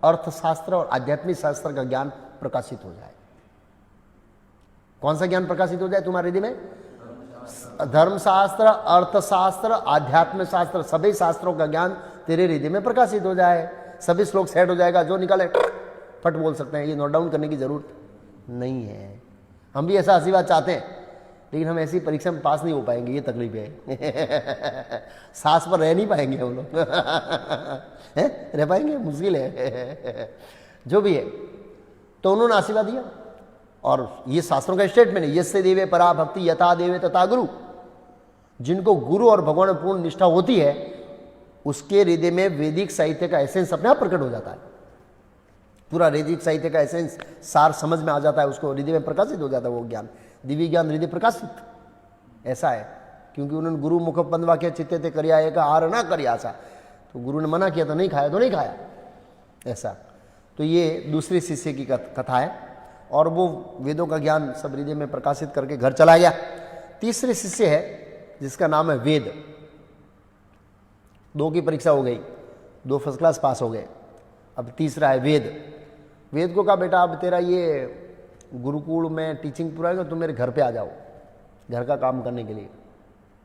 अर्थशास्त्र और आध्यात्मिक शास्त्र का ज्ञान प्रकाशित हो जाए। कौन सा ज्ञान प्रकाशित हो जाए तुम्हारे हृदय में? धर्मशास्त्र, अर्थशास्त्र, आध्यात्मिक शास्त्र, सभी शास्त्रों का ज्ञान तेरे हृदय में प्रकाशित हो जाए। सभी श्लोक सेट हो जाएगा, जो निकाले फट बोल सकते हैं। ये नोट डाउन करने की जरूरत नहीं है। हम भी ऐसा आशीर्वाद चाहते हैं, लेकिन हम ऐसी परीक्षा में पास नहीं हो पाएंगे, ये तकलीफ है। सांस पर रह नहीं पाएंगे हम लोग। रह पाएंगे? मुश्किल है। जो भी है, तो उन्होंने आशीर्वाद दिया। और ये शास्त्रों का स्टेटमेंट है, यस्य देवे परा भक्ति यथा देवे तथा गुरु। जिनको गुरु और भगवान में पूर्ण निष्ठा होती है, उसके हृदय में वैदिक साहित्य का एसेंस अपने आप प्रकट हो जाता है। पूरा वैदिक साहित्य का एसेंस, सार समझ में आ जाता है, उसको हृदय में प्रकाशित हो जाता है वो ज्ञान, दिव्य ज्ञान हृदय प्रकाशित। ऐसा है क्योंकि उन्होंने गुरु मुख बंधवा के चित्ते ते करिया एक आहार ना करिया सा, तो गुरु ने मना किया तो नहीं खाया, तो नहीं खाया ऐसा। तो ये दूसरे शिष्य की कथा है और वो वेदों का ज्ञान सब हृदय में प्रकाशित करके घर चला गया। तीसरे शिष्य है जिसका नाम है वेद। 2 की परीक्षा हो गई, 2 फर्स्ट क्लास पास हो गए, अब तीसरा है वेद। वेद को कहा बेटा अब तेरा ये गुरुकुल में टीचिंग पूरा है, तुम मेरे घर पे आ जाओ घर का काम करने के लिए,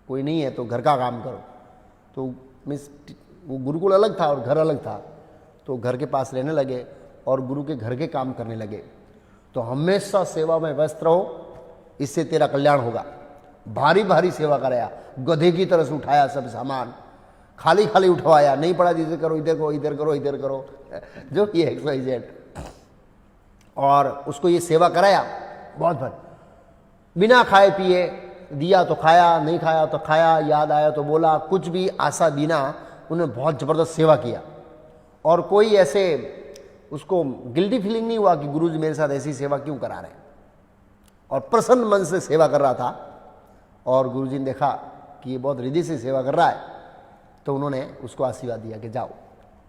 कोई नहीं है तो घर का काम करो। तो मिस वो गुरुकुल अलग था और घर अलग था, तो घर के पास रहने लगे और गुरु के घर के काम करने लगे। तो हमेशा सेवा में व्यस्त रहो, इससे तेरा कल्याण होगा। भारी भारी सेवा कराया, गधे की तरह से उठाया सब सामान, खाली खाली उठवाया, नहीं पड़ा इधर करो इधर करो इधर करो इधर करो, जो ये XYZ। और उसको ये सेवा कराया बहुत भर, बिना खाए पिए, दिया तो खाया, नहीं खाया तो खाया, याद आया तो बोला, कुछ भी आशा बिना उन्होंने बहुत जबरदस्त सेवा किया। और कोई ऐसे उसको गिल्टी फीलिंग नहीं हुआ कि गुरुजी मेरे साथ ऐसी सेवा क्यों करा रहे हैं। और प्रसन्न मन से सेवा कर रहा था। और गुरुजी ने देखा कि ये बहुत हृदय से सेवा कर रहा है, तो उन्होंने उसको आशीर्वाद दिया कि जाओ,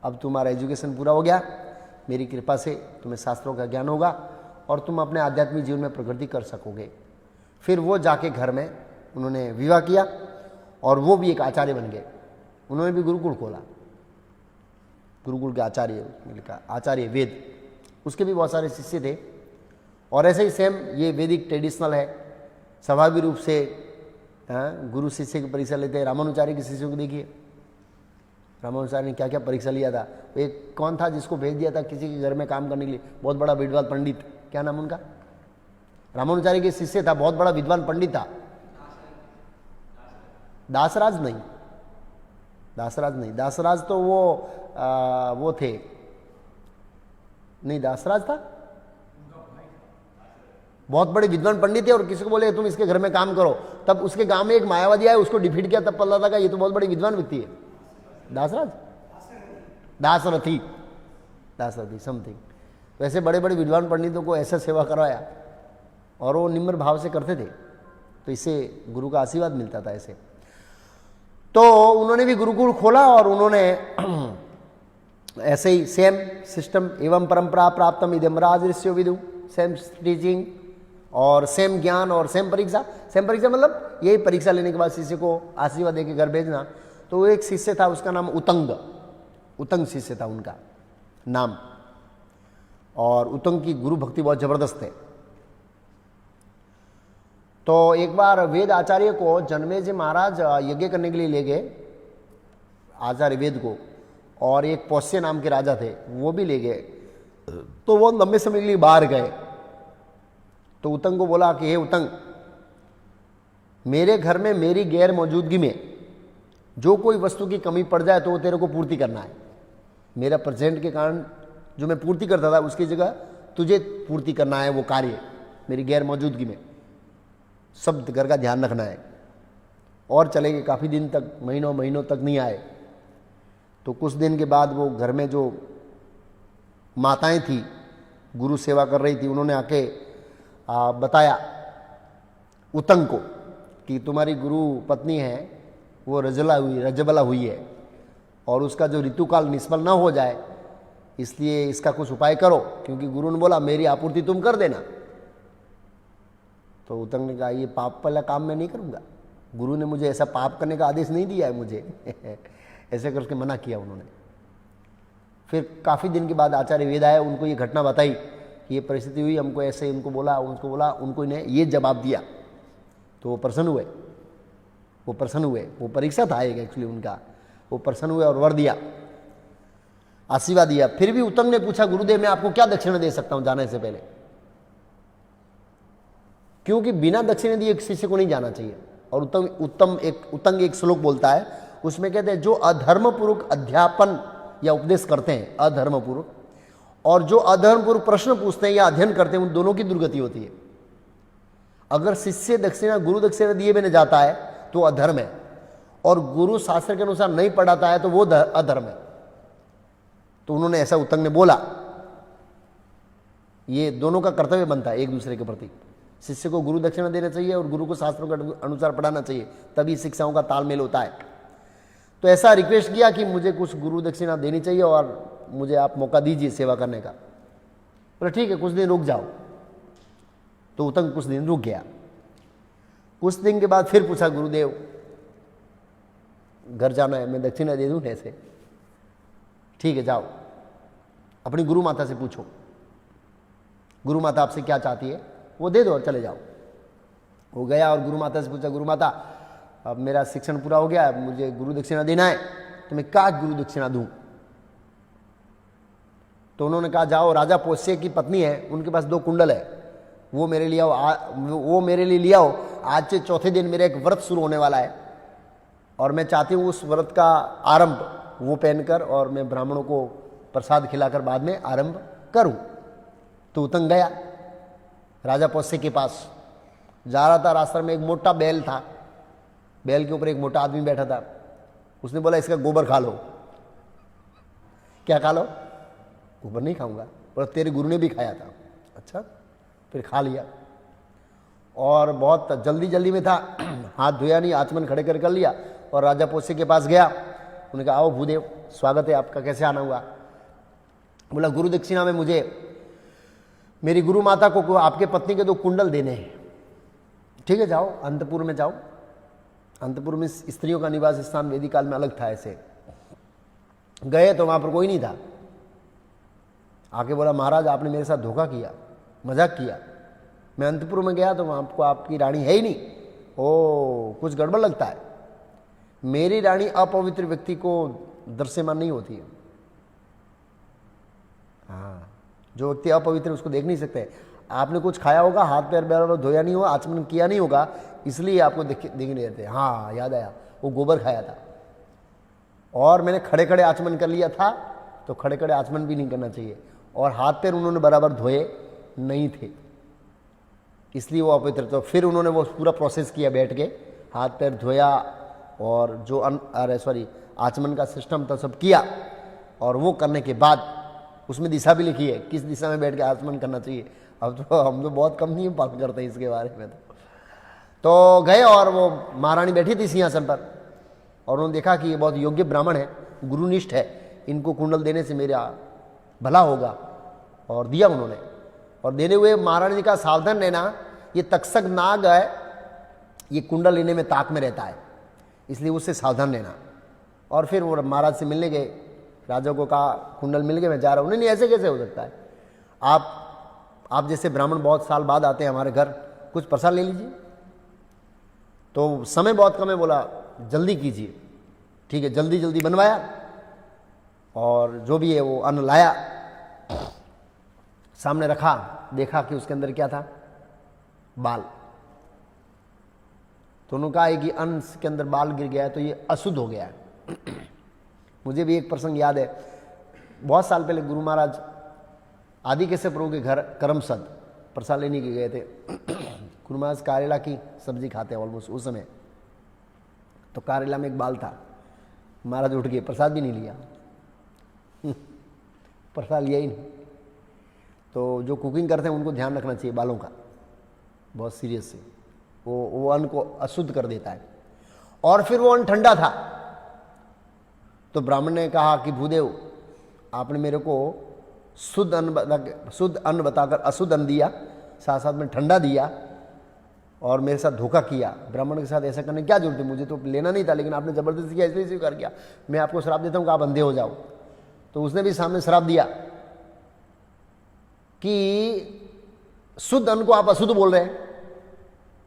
अब तुम्हारा एजुकेशन पूरा हो गया, मेरी कृपा से तुम्हें शास्त्रों का ज्ञान होगा और तुम अपने आध्यात्मिक जीवन में प्रगति कर सकोगे। फिर वो जाके घर में उन्होंने विवाह किया और वो भी एक आचार्य बन गए। उन्होंने भी गुरुकुल खोला, गुरुकुल के आचार्य लिखा आचार्य वेद, उसके भी बहुत सारे शिष्य थे। और ऐसे ही सेम ये वैदिक ट्रेडिशनल है, स्वाभाविक रूप से गुरु शिष्य की परीक्षा लेते हैं। रामानुचार्य के शिष्यों को देखिए, रामानुचार्य ने क्या क्या परीक्षा लिया था। एक कौन था जिसको भेज दिया था किसी के घर में काम करने के लिए, बहुत बड़ा विद्वान पंडित, क्या नाम उनका, रामानुचार्य के शिष्य था, बहुत बड़ा विद्वान पंडित था। दासराज नहीं, दासराज नहीं, दासराज तो वो थे, नहीं दासराज था, बहुत बड़े विद्वान पंडित थे। और किसी को बोले तुम इसके घर में काम करो, तब उसके गांव में एक मायावादी आया, उसको डिफीट किया, तब पता लगा ये तो बहुत बड़ी विद्वान व्यक्ति है। दासराज, दासरथी, दासरथी समथिंग। तो ऐसे बड़े बड़े विद्वान पंडितों को ऐसा सेवा करवाया और वो निम्र भाव से करते थे, तो इससे गुरु का आशीर्वाद मिलता था ऐसे। तो उन्होंने भी गुरुकुल खोला और उन्होंने ऐसे ही सेम सिस्टम एवं परंपरा प्राप्तम इदम राजऋषियो विदु, सेम टीचिंग और सेम ज्ञान और सेम परीक्षा। सेम परीक्षा मतलब यही परीक्षा लेने के बाद शिष्य को आशीर्वाद देके घर भेजना। तो वो एक शिष्य था, उसका नाम उतंग, उतंग शिष्य था उनका नाम। और उतंग की गुरु भक्ति बहुत जबरदस्त है। तो एक बार वेद आचार्य को जन्मेजय महाराज यज्ञ करने के लिए ले गए, आचार्य वेद को, और एक पौष्य नाम के राजा थे वो भी ले गए। तो वो लंबे समय के लिए बाहर गए। तो उतंग को बोला कि हे उतंग, मेरे घर में मेरी गैर मौजूदगी में जो कोई वस्तु की कमी पड़ जाए तो वो तेरे को पूर्ति करना है। मेरा प्रेजेंट के कारण जो मैं पूर्ति करता था उसकी जगह तुझे पूर्ति करना है वो कार्य, मेरी गैर मौजूदगी में सब घर का ध्यान रखना है। और चले गए, काफ़ी दिन तक, महीनों महीनों तक नहीं आए। तो कुछ दिन के बाद वो घर में जो माताएं थी, गुरु सेवा कर रही थी, उन्होंने आके बताया उतंग को कि तुम्हारी गुरु पत्नी है वो रजबला हुई है और उसका जो ऋतुकाल निष्फल ना हो जाए इसलिए इसका कुछ उपाय करो, क्योंकि गुरु ने बोला मेरी आपूर्ति तुम कर देना। तो उतंग ने कहा ये पाप वाला काम मैं नहीं करूँगा, गुरु ने मुझे ऐसा पाप करने का आदेश नहीं दिया है मुझे ऐसे करके मना किया उन्होंने। फिर काफ़ी दिन के बाद आचार्य वेद आया, उनको ये घटना बताई कि ये परिस्थिति हुई, हमको ऐसे उनको बोला, उनको इन्हें ये जवाब दिया। तो वो प्रसन्न हुए, वो परीक्षा था एक एक्चुअली उनका, वो प्रसन्न हुए और वर दिया, आशीर्वाद दिया। फिर भी उतंग ने पूछा गुरुदेव मैं आपको क्या दक्षिणा दे सकता हूं जाने से पहले, क्योंकि बिना दक्षिणा दिए शिष्य को नहीं जाना चाहिए। और उतंग एक श्लोक बोलता है, उसमें कहते हैं जो अधर्मपूर्वक अध्यापन या उपदेश करते हैं, अधर्मपूर्वक, और जो अधर्मपूर्वक प्रश्न पूछते हैं या अध्ययन करते हैं, उन दोनों की दुर्गति होती है। अगर शिष्य दक्षिणा गुरु दक्षिणा दिए बिना जाता है तो अधर्म है, और गुरु शास्त्र के अनुसार नहीं पढ़ाता है तो वो अधर्म है। तो उन्होंने ऐसा उतंग ने बोला। ये दोनों का कर्तव्य बनता है एक दूसरे के प्रति, शिष्य को गुरु दक्षिणा देना चाहिए और गुरु को शास्त्रों के अनुसार पढ़ाना चाहिए, तभी शिक्षाओं का तालमेल होता है। तो ऐसा रिक्वेस्ट किया कि मुझे कुछ गुरु दक्षिणा देनी चाहिए और मुझे आप मौका दीजिए सेवा करने का। बोले ठीक है कुछ दिन रुक जाओ। तो उतंग कुछ दिन रुक गया। कुछ दिन के बाद फिर पूछा गुरुदेव घर जाना है, मैं दक्षिणा दे दूं ऐसे? ठीक है जाओ, अपनी गुरु माता से पूछो, गुरु माता आपसे क्या चाहती है वो दे दो और चले जाओ। वो गया और गुरु माता से पूछा, गुरु माता अब मेरा शिक्षण पूरा हो गया, मुझे गुरु दक्षिणा देना है, तो मैं क्या गुरु दक्षिणा दूं? तो उन्होंने कहा जाओ, राजा पोष्य की पत्नी है, उनके पास 2 कुंडल है, वो मेरे लिए वो मेरे लिए लिया हो। आज से चौथे दिन मेरा एक व्रत शुरू होने वाला है और मैं चाहती हूँ उस व्रत का आरंभ वो पहनकर और मैं ब्राह्मणों को प्रसाद खिलाकर बाद में आरंभ करूं। तो उतंग गया राजा पोष्य के पास, जा रहा था, रास्ते में एक मोटा बैल था, बैल के ऊपर एक मोटा आदमी बैठा था। उसने बोला इसका गोबर खा लो। क्या खा लो? गोबर नहीं खाऊंगा। बोला तेरे गुरु ने भी खाया था। अच्छा, फिर खा लिया। और बहुत जल्दी जल्दी में था, हाथ धोया नहीं, आचमन खड़े कर लिया और राजा पोसे के पास गया। उन्होंने कहा आओ भूदेव, स्वागत है आपका, कैसे आना हुआ? बोला गुरु दक्षिणा में मुझे मेरी गुरु माता को आपके पत्नी के 2 कुंडल देने हैं। ठीक है, जाओ अंतपुर में जाओ। अंतपुर में स्त्रियों का निवास स्थान वेदिक काल में अलग था। ऐसे गए तो वहां पर कोई नहीं था। आके बोला महाराज आपने मेरे साथ धोखा किया, मजाक किया। मैं अंतपुर में गया तो वहां आपको आपकी रानी है ही नहीं। ओ कुछ गड़बड़ लगता है। मेरी रानी अपवित्र व्यक्ति को दृश्यमान नहीं होती है। हाँ, जो व्यक्ति अपवित्र उसको देख नहीं सकते। आपने कुछ खाया होगा, हाथ पैर बराबर धोया नहीं होगा, आचमन किया नहीं होगा, इसलिए आपको देख नहीं रहते। हाँ याद आया, वो गोबर खाया था और मैंने खड़े खड़े आचमन कर लिया था, तो खड़े खड़े आचमन भी नहीं करना चाहिए। और हाथ पैर उन्होंने बराबर धोए नहीं थे, इसलिए वो अपवित्र। तो फिर उन्होंने वो पूरा प्रोसेस किया, बैठ के हाथ पैर धोया और जो आचमन का सिस्टम था सब किया। और वो करने के बाद उसमें दिशा भी लिखी है, किस दिशा में बैठ के आचमन करना चाहिए। अब तो हम तो बहुत कम नहीं पालन करते हैं इसके बारे में। तो गए और वो महारानी बैठी थी सिंहासन पर और उन्होंने देखा कि ये बहुत योग्य ब्राह्मण है, गुरुनिष्ठ है, इनको कुंडल देने से मेरा भला होगा। और दिया उन्होंने। और देने हुए महारानी ने कहा सावधान रहना, ये तक्षक नाग है, ये कुंडल लेने में ताक में रहता है, इसलिए उससे सावधान रहना। और फिर वो महाराज से मिलने गए। राजा को कहा कुंडल मिल गए, मैं जा रहा हूँ। नहीं ऐसे कैसे हो सकता है? आप जैसे ब्राह्मण बहुत साल बाद आते हैं हमारे घर, कुछ प्रसाद ले लीजिए। तो समय बहुत कम है, बोला जल्दी कीजिए। ठीक है, जल्दी जल्दी बनवाया और जो भी है वो अन्न लाया, सामने रखा, देखा कि उसके अंदर क्या था, बाल। तो उन्होंने कहा कि अन्न के अंदर बाल गिर गया है तो ये अशुद्ध हो गया है। मुझे भी एक प्रसंग याद है, बहुत साल पहले गुरु महाराज आदि केशव प्रभु के घर करमसद प्रसाद लेने के गए थे। गुरु महाराज करेला की सब्जी खाते हैं ऑलमोस्ट उस समय। तो करेला में एक बाल था। महाराज उठ गए, प्रसाद भी नहीं लिया। प्रसाद लिया ही नहीं। तो जो कुकिंग करते हैं उनको ध्यान रखना चाहिए बालों का, बहुत सीरियस से। वो अन्न को अशुद्ध कर देता है। और फिर वो अन्न ठंडा था। तो ब्राह्मण ने कहा कि भूदेव आपने मेरे को शुद्ध अन्न बताकर अशुद्ध अन्न दिया, साथ साथ में ठंडा दिया और मेरे साथ धोखा किया। ब्राह्मण के साथ ऐसा करने की क्या जरूरत है? मुझे तो लेना नहीं था, लेकिन आपने जबरदस्ती किया इसलिए स्वीकार किया। मैं आपको श्राप देता हूं कि आप अंधे हो जाओ। तो उसने भी सामने श्राप दिया कि शुद्ध अन्न को आप अशुद्ध बोल रहे हैं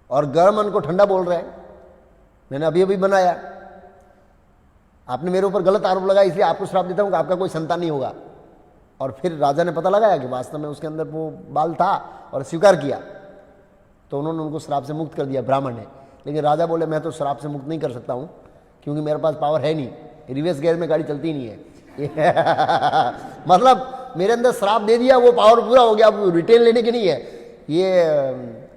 और गर्म अन्न को ठंडा बोल रहे हैं। मैंने अभी अभी बनाया, आपने मेरे ऊपर गलत आरोप लगाया, इसलिए आपको श्राप देता हूं कि आपका कोई संतान नहीं होगा। और फिर राजा ने पता लगाया कि वास्तव में उसके अंदर वो बाल था और स्वीकार किया। तो उन्होंने उनको श्राप से मुक्त कर दिया ब्राह्मण ने। लेकिन राजा बोले मैं तो श्राप से मुक्त नहीं कर सकता हूं, क्योंकि मेरे पास पावर है नहीं, रिवर्स गियर में गाड़ी चलती नहीं है। मतलब मेरे अंदर श्राप दे दिया, वो पावर पूरा हो गया, अब रिटेन लेने की नहीं है। ये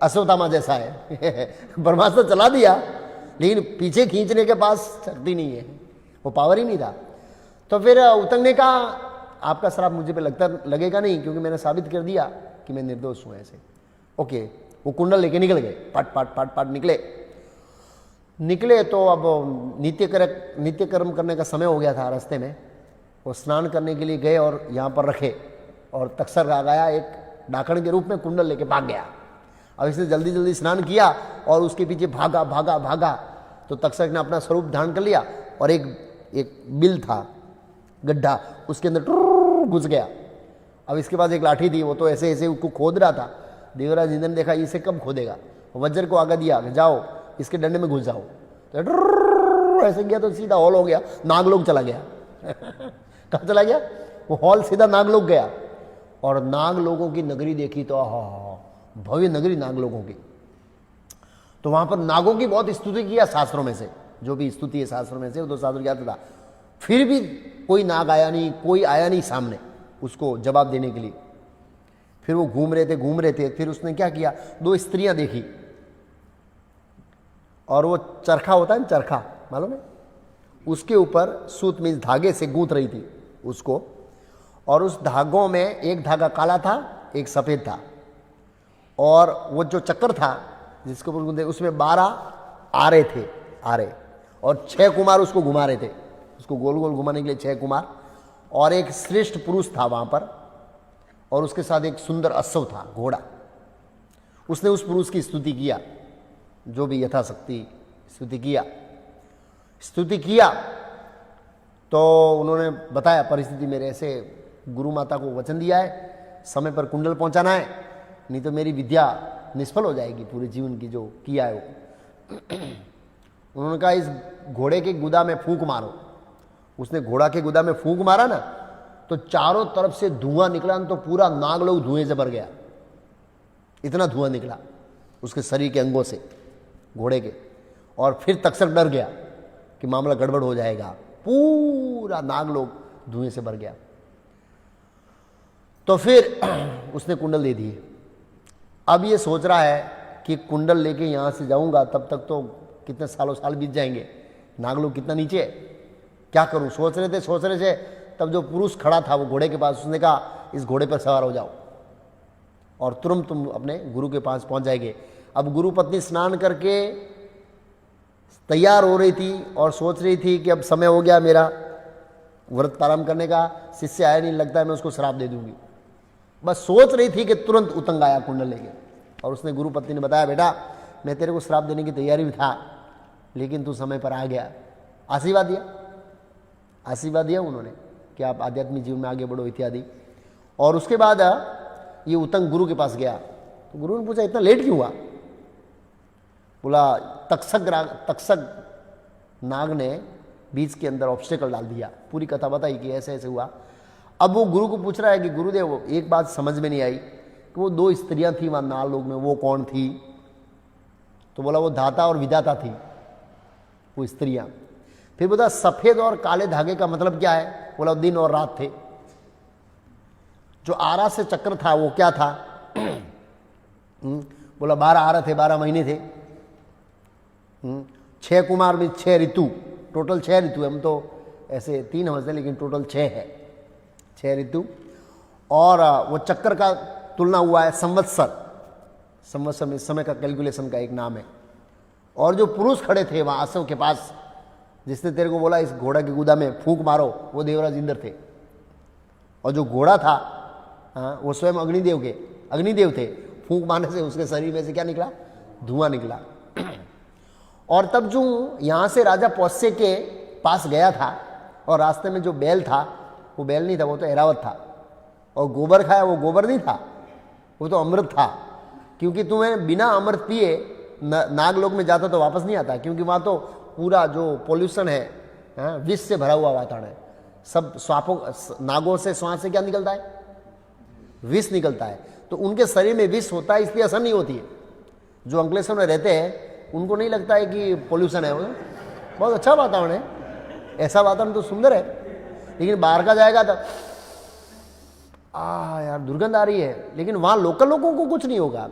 अश्वत्थामा जैसा है। ब्रह्मास्त्र चला दिया लेकिन पीछे खींचने के पास शक्ति नहीं है, वो पावर ही नहीं था। तो फिर उतंग ने कहा आपका श्राप मुझे पे लगेगा नहीं, क्योंकि मैंने साबित कर दिया कि मैं निर्दोष हूं। ऐसे ओके, वो कुंडल लेके निकल गए, पाट पाट पाट पाट निकले। तो अब नित्य कर्म करने का समय हो गया था। रास्ते में वो स्नान करने के लिए गए और यहाँ पर रखे, और तक्षक आ गया एक डाकण के रूप में, कुंडल लेके भाग गया। अब इसने जल्दी जल्दी स्नान किया और उसके पीछे भागा भागा भागा। तो तक्षक ने अपना स्वरूप धारण कर लिया और एक बिल था, गड्ढा, उसके अंदर घुस गया। अब इसके पास एक लाठी थी, वो तो ऐसे ऐसे उसको खोद रहा था। देवराज इंद्र ने देखा इसे कब खोदेगा, वज्र को आगे दिया, जाओ इसके डंडे में घुस जाओ। तो ऐसे किया तो सीधा हॉल हो गया, नागलोक चला गया। कहाँ चला गया? वो हॉल सीधा नागलोक गया। और नाग लोगों की नगरी देखी तो भव्य नगरी नाग लोगों की। तो वहां पर नागों की बहुत स्तुति किया शास्त्रों में से, जो भी स्तुति है शास्त्रों में से, वो तो शास्त्र क्या था। फिर भी कोई नाग आया नहीं, कोई आया नहीं सामने उसको जवाब देने के लिए। फिर वो घूम रहे थे। फिर उसने क्या किया, 2 स्त्रियां देखी और वो चरखा होता है, चरखा मालूम है, उसके ऊपर सूत मीन्स धागे से गूंथ रही थी उसको। और उस धागों में एक धागा काला था, एक सफेद था। और वो जो चक्कर था जिसके ऊपर उसमें 12 आरे थे, आरे, और 6 कुमार उसको घुमा रहे थे, उसको गोल गोल घुमाने के लिए 6 कुमार, और एक श्रेष्ठ पुरुष था वहां पर, और उसके साथ एक सुंदर अश्व था, घोड़ा। उसने उस पुरुष की स्तुति किया, जो भी यथाशक्ति स्तुति किया। तो उन्होंने बताया परिस्थिति मेरे ऐसे, गुरु माता को वचन दिया है समय पर कुंडल पहुंचाना है, नहीं तो मेरी विद्या निष्फल हो जाएगी पूरे जीवन की जो किया है वो। उन्होंने कहा इस घोड़े के गुदा में फूंक मारो। उसने घोड़ा के गुदा में फूंक मारा ना, तो चारों तरफ से धुआं निकला, तो पूरा नागलोक धुएं से भर गया, इतना धुआं निकला उसके शरीर के अंगों से, घोड़े के। और फिर तक्षक डर गया कि मामला गड़बड़ हो जाएगा, पूरा नागलोक धुएं से भर गया। तो फिर उसने कुंडल दे दिए। अब ये सोच रहा है कि कुंडल लेके यहां से जाऊंगा, तब तक तो कितने सालों साल बीत जाएंगे, नागलोक कितना नीचे है, क्या करूं। सोच रहे थे, तब जो पुरुष खड़ा था वो घोड़े के पास, उसने कहा इस घोड़े पर सवार हो जाओ और तुरंत तुम अपने गुरु के पास पहुंच जाएंगे। अब गुरु पत्नी स्नान करके तैयार हो रही थी और सोच रही थी कि अब समय हो गया मेरा व्रत प्रारंभ करने का, शिष्य आया नहीं, लगता है मैं उसको श्राप दे दूंगी। बस सोच रही थी कि तुरंत उतंग आया कुंडल लेके, और उसने गुरु पत्नी ने बताया बेटा मैं तेरे को श्राप देने की तैयारी में था, लेकिन तू समय पर आ गया। आशीर्वाद दिया उन्होंने कि आप आध्यात्मिक जीवन में आगे बढ़ो इत्यादि। और उसके बाद ये उतंग गुरु के पास गया, तो गुरु ने पूछा इतना लेट क्यों हुआ। बोला तक्षक नाग ने बीच के अंदर ऑब्स्टेकल डाल दिया। पूरी कथा बताई कि ऐसे ऐसे हुआ। अब वो गुरु को पूछ रहा है कि गुरुदेव एक बात समझ में नहीं आई कि वो 2 स्त्रियां थी वहां नागलोक में, वो कौन थी। तो बोला वो धाता और विधाता थी वो स्त्रियां। फिर बोला सफेद और काले धागे का मतलब क्या है। बोला दिन और रात थे। जो आरा से चक्र था वो क्या था। बोला 12 आरा थे, 12 महीने थे। 6 कुमार में 6 ऋतु, टोटल 6 ऋतु। हम तो ऐसे 3 समझते, लेकिन टोटल 6 है, 6 ऋतु। और वो चक्र का तुलना हुआ है संवत्सर में, समय का कैलकुलेशन का एक नाम है। और जो पुरुष खड़े थे वहां अश्व के पास, जिसने तेरे को बोला इस घोड़ा के गुदा में फूंक मारो, वो देवराज इंद्र थे। और जो घोड़ा था वो स्वयं अग्निदेव थे। फूंक मारने से उसके शरीर में से क्या निकला, धुआं निकला। और तब जो यहां से राजा पौष्य के पास गया था, और रास्ते में जो बैल था वो बैल नहीं था, वो तो ऐरावत था। और गोबर खाया, वो गोबर नहीं था, वो तो अमृत था। क्योंकि तुम्हें बिना अमृत पिए नागलोक में जाता तो वापस नहीं आता, क्योंकि वहां तो पूरा जो पोल्यूशन है, विष से भरा हुआ वातावरण है। सब सांपों, नागों से, श्वास से क्या निकलता है, विष निकलता है। तो उनके शरीर में विष होता है, इसलिए असर नहीं होती है। जो अंकलेश्वर में रहते हैं उनको नहीं लगता है कि पोल्यूशन है, वो बहुत अच्छा वातावरण है, ऐसा वातावरण तो सुंदर है। लेकिन बाहर का जाएगा तो यार दुर्गंध आ रही है, लेकिन वहां लोकल लोगों को कुछ नहीं होगा।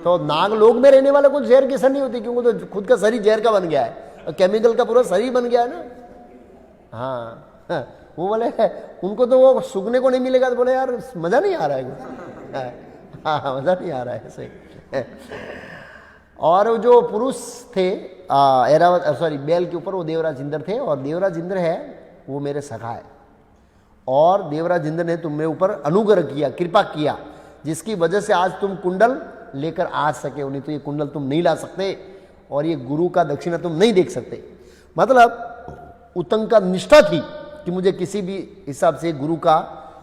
तो नागलोक में रहने वाले को जहर की असर नहीं होती, क्योंकि तो खुद का शरीर जहर का बन गया है, और केमिकल का पूरा शरीर बन गया है ना। हाँ, वो बोले उनको तो वो सूखने को नहीं मिलेगा, तो बोले यार मजा नहीं आ रहा है। हाँ, मजा नहीं आ रहा है, सही। और जो पुरुष थे बैल के ऊपर, वो देवराज इंद्र थे। और देवराज इंद्र है वो मेरे सखा है, और देवराज इंद्र ने तुम्हारे ऊपर अनुग्रह किया, कृपा किया, जिसकी वजह से आज तुम कुंडल लेकर आ सके। नहीं तो ये कुंडल तुम नहीं ला सकते, और ये गुरु का दक्षिणा तुम नहीं देख सकते। मतलब उतंग का निष्ठा थी कि मुझे किसी भी हिसाब से गुरु का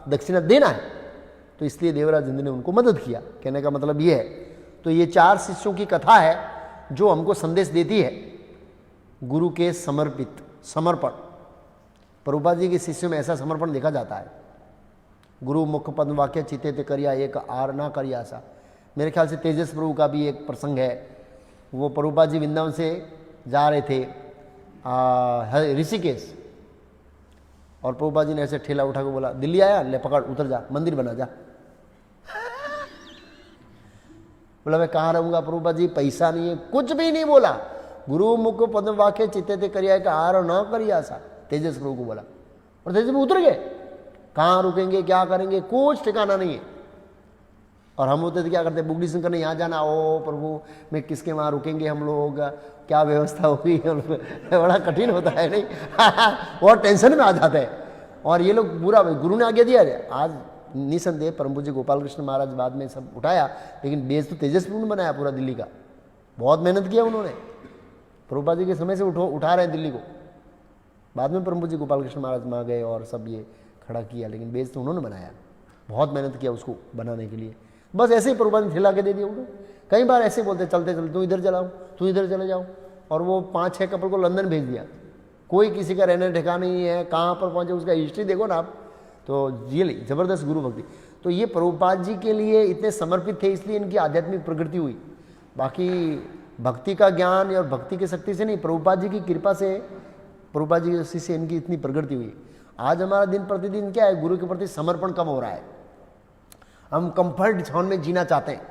दक्षिणा देना है, तो इसलिए देवराज इंद्र ने उनको मदद किया। कहने का मतलब ये है। तो ये 4 शिष्यों की कथा है जो हमको संदेश देती है गुरु के समर्पण। प्रभुपाद जी के शिष्यों में ऐसा समर्पण देखा जाता है। गुरु मुख पद्म वाक्य चिते ते करिया एक आर ना करिया सा। मेरे ख्याल से तेजस प्रभु का भी एक प्रसंग है। वो प्रभुपाद जी वृंदावन से जा रहे थे ऋषिकेश, और प्रभुपाद जी ने ऐसे ठेला उठा के बोला दिल्ली आया, ले पकड़, उतर जा, मंदिर बना जा। बोला मैं कहाँ रहूंगा प्रभुपाद जी, पैसा नहीं है, कुछ भी नहीं बोला। गुरु मुख पद्म वाक्य चिते ते करिया एक आर ना करिया सा, तेजस प्रभु को बोला, और तेजस प्रभु उतर गए। कहाँ रुकेंगे, क्या करेंगे, कुछ ठिकाना नहीं है। और हम होते थे क्या करते, बुक डिसीजन करने यहाँ जाना, ओ प्रभु मैं किसके वहाँ रुकेंगे हम लोग, क्या व्यवस्था होगी, बड़ा कठिन होता है नहीं बहुत टेंशन में आ जाते हैं। और ये लोग पूरा गुरु ने आज्ञा दिया है। आज निसंदेह परम पूज्य गोपाल कृष्ण महाराज बाद में सब उठाया, लेकिन बेस तो तेजस्वी बनाया पूरा दिल्ली का, बहुत मेहनत किया उन्होंने। प्रभुपाद जी के समय से उठा रहे हैं दिल्ली को, बाद में परम पूज्य गोपाल कृष्ण महाराज वहाँ गए और सब ये खड़ा किया, लेकिन बेस तो उन्होंने बनाया, बहुत मेहनत किया उसको बनाने के लिए। बस ऐसे ही प्रभुपाद ने खिला के दे दिया उनको। कई बार ऐसे बोलते चलते चलते तू इधर चलाओ, तू इधर चले जाओ, और वो 5-6 कपल को लंदन भेज दिया। कोई किसी का रहने ठिकाना नहीं है, कहाँ पर पहुँचे उसका हिस्ट्री देखो ना आप, तो रियली जबरदस्त गुरु भक्ति। तो ये प्रभुपाद जी के लिए इतने समर्पित थे, इसलिए इनकी आध्यात्मिक प्रगति हुई। बाकी भक्ति का ज्ञान और भक्ति की शक्ति से नहीं, प्रभुपाद जी की कृपा से, प्रभुपाद जी से इनकी इतनी प्रगति हुई। आज हमारा दिन प्रतिदिन क्या है, गुरु के प्रति समर्पण कम हो रहा है। हम कंफर्ट जोन में जीना चाहते हैं,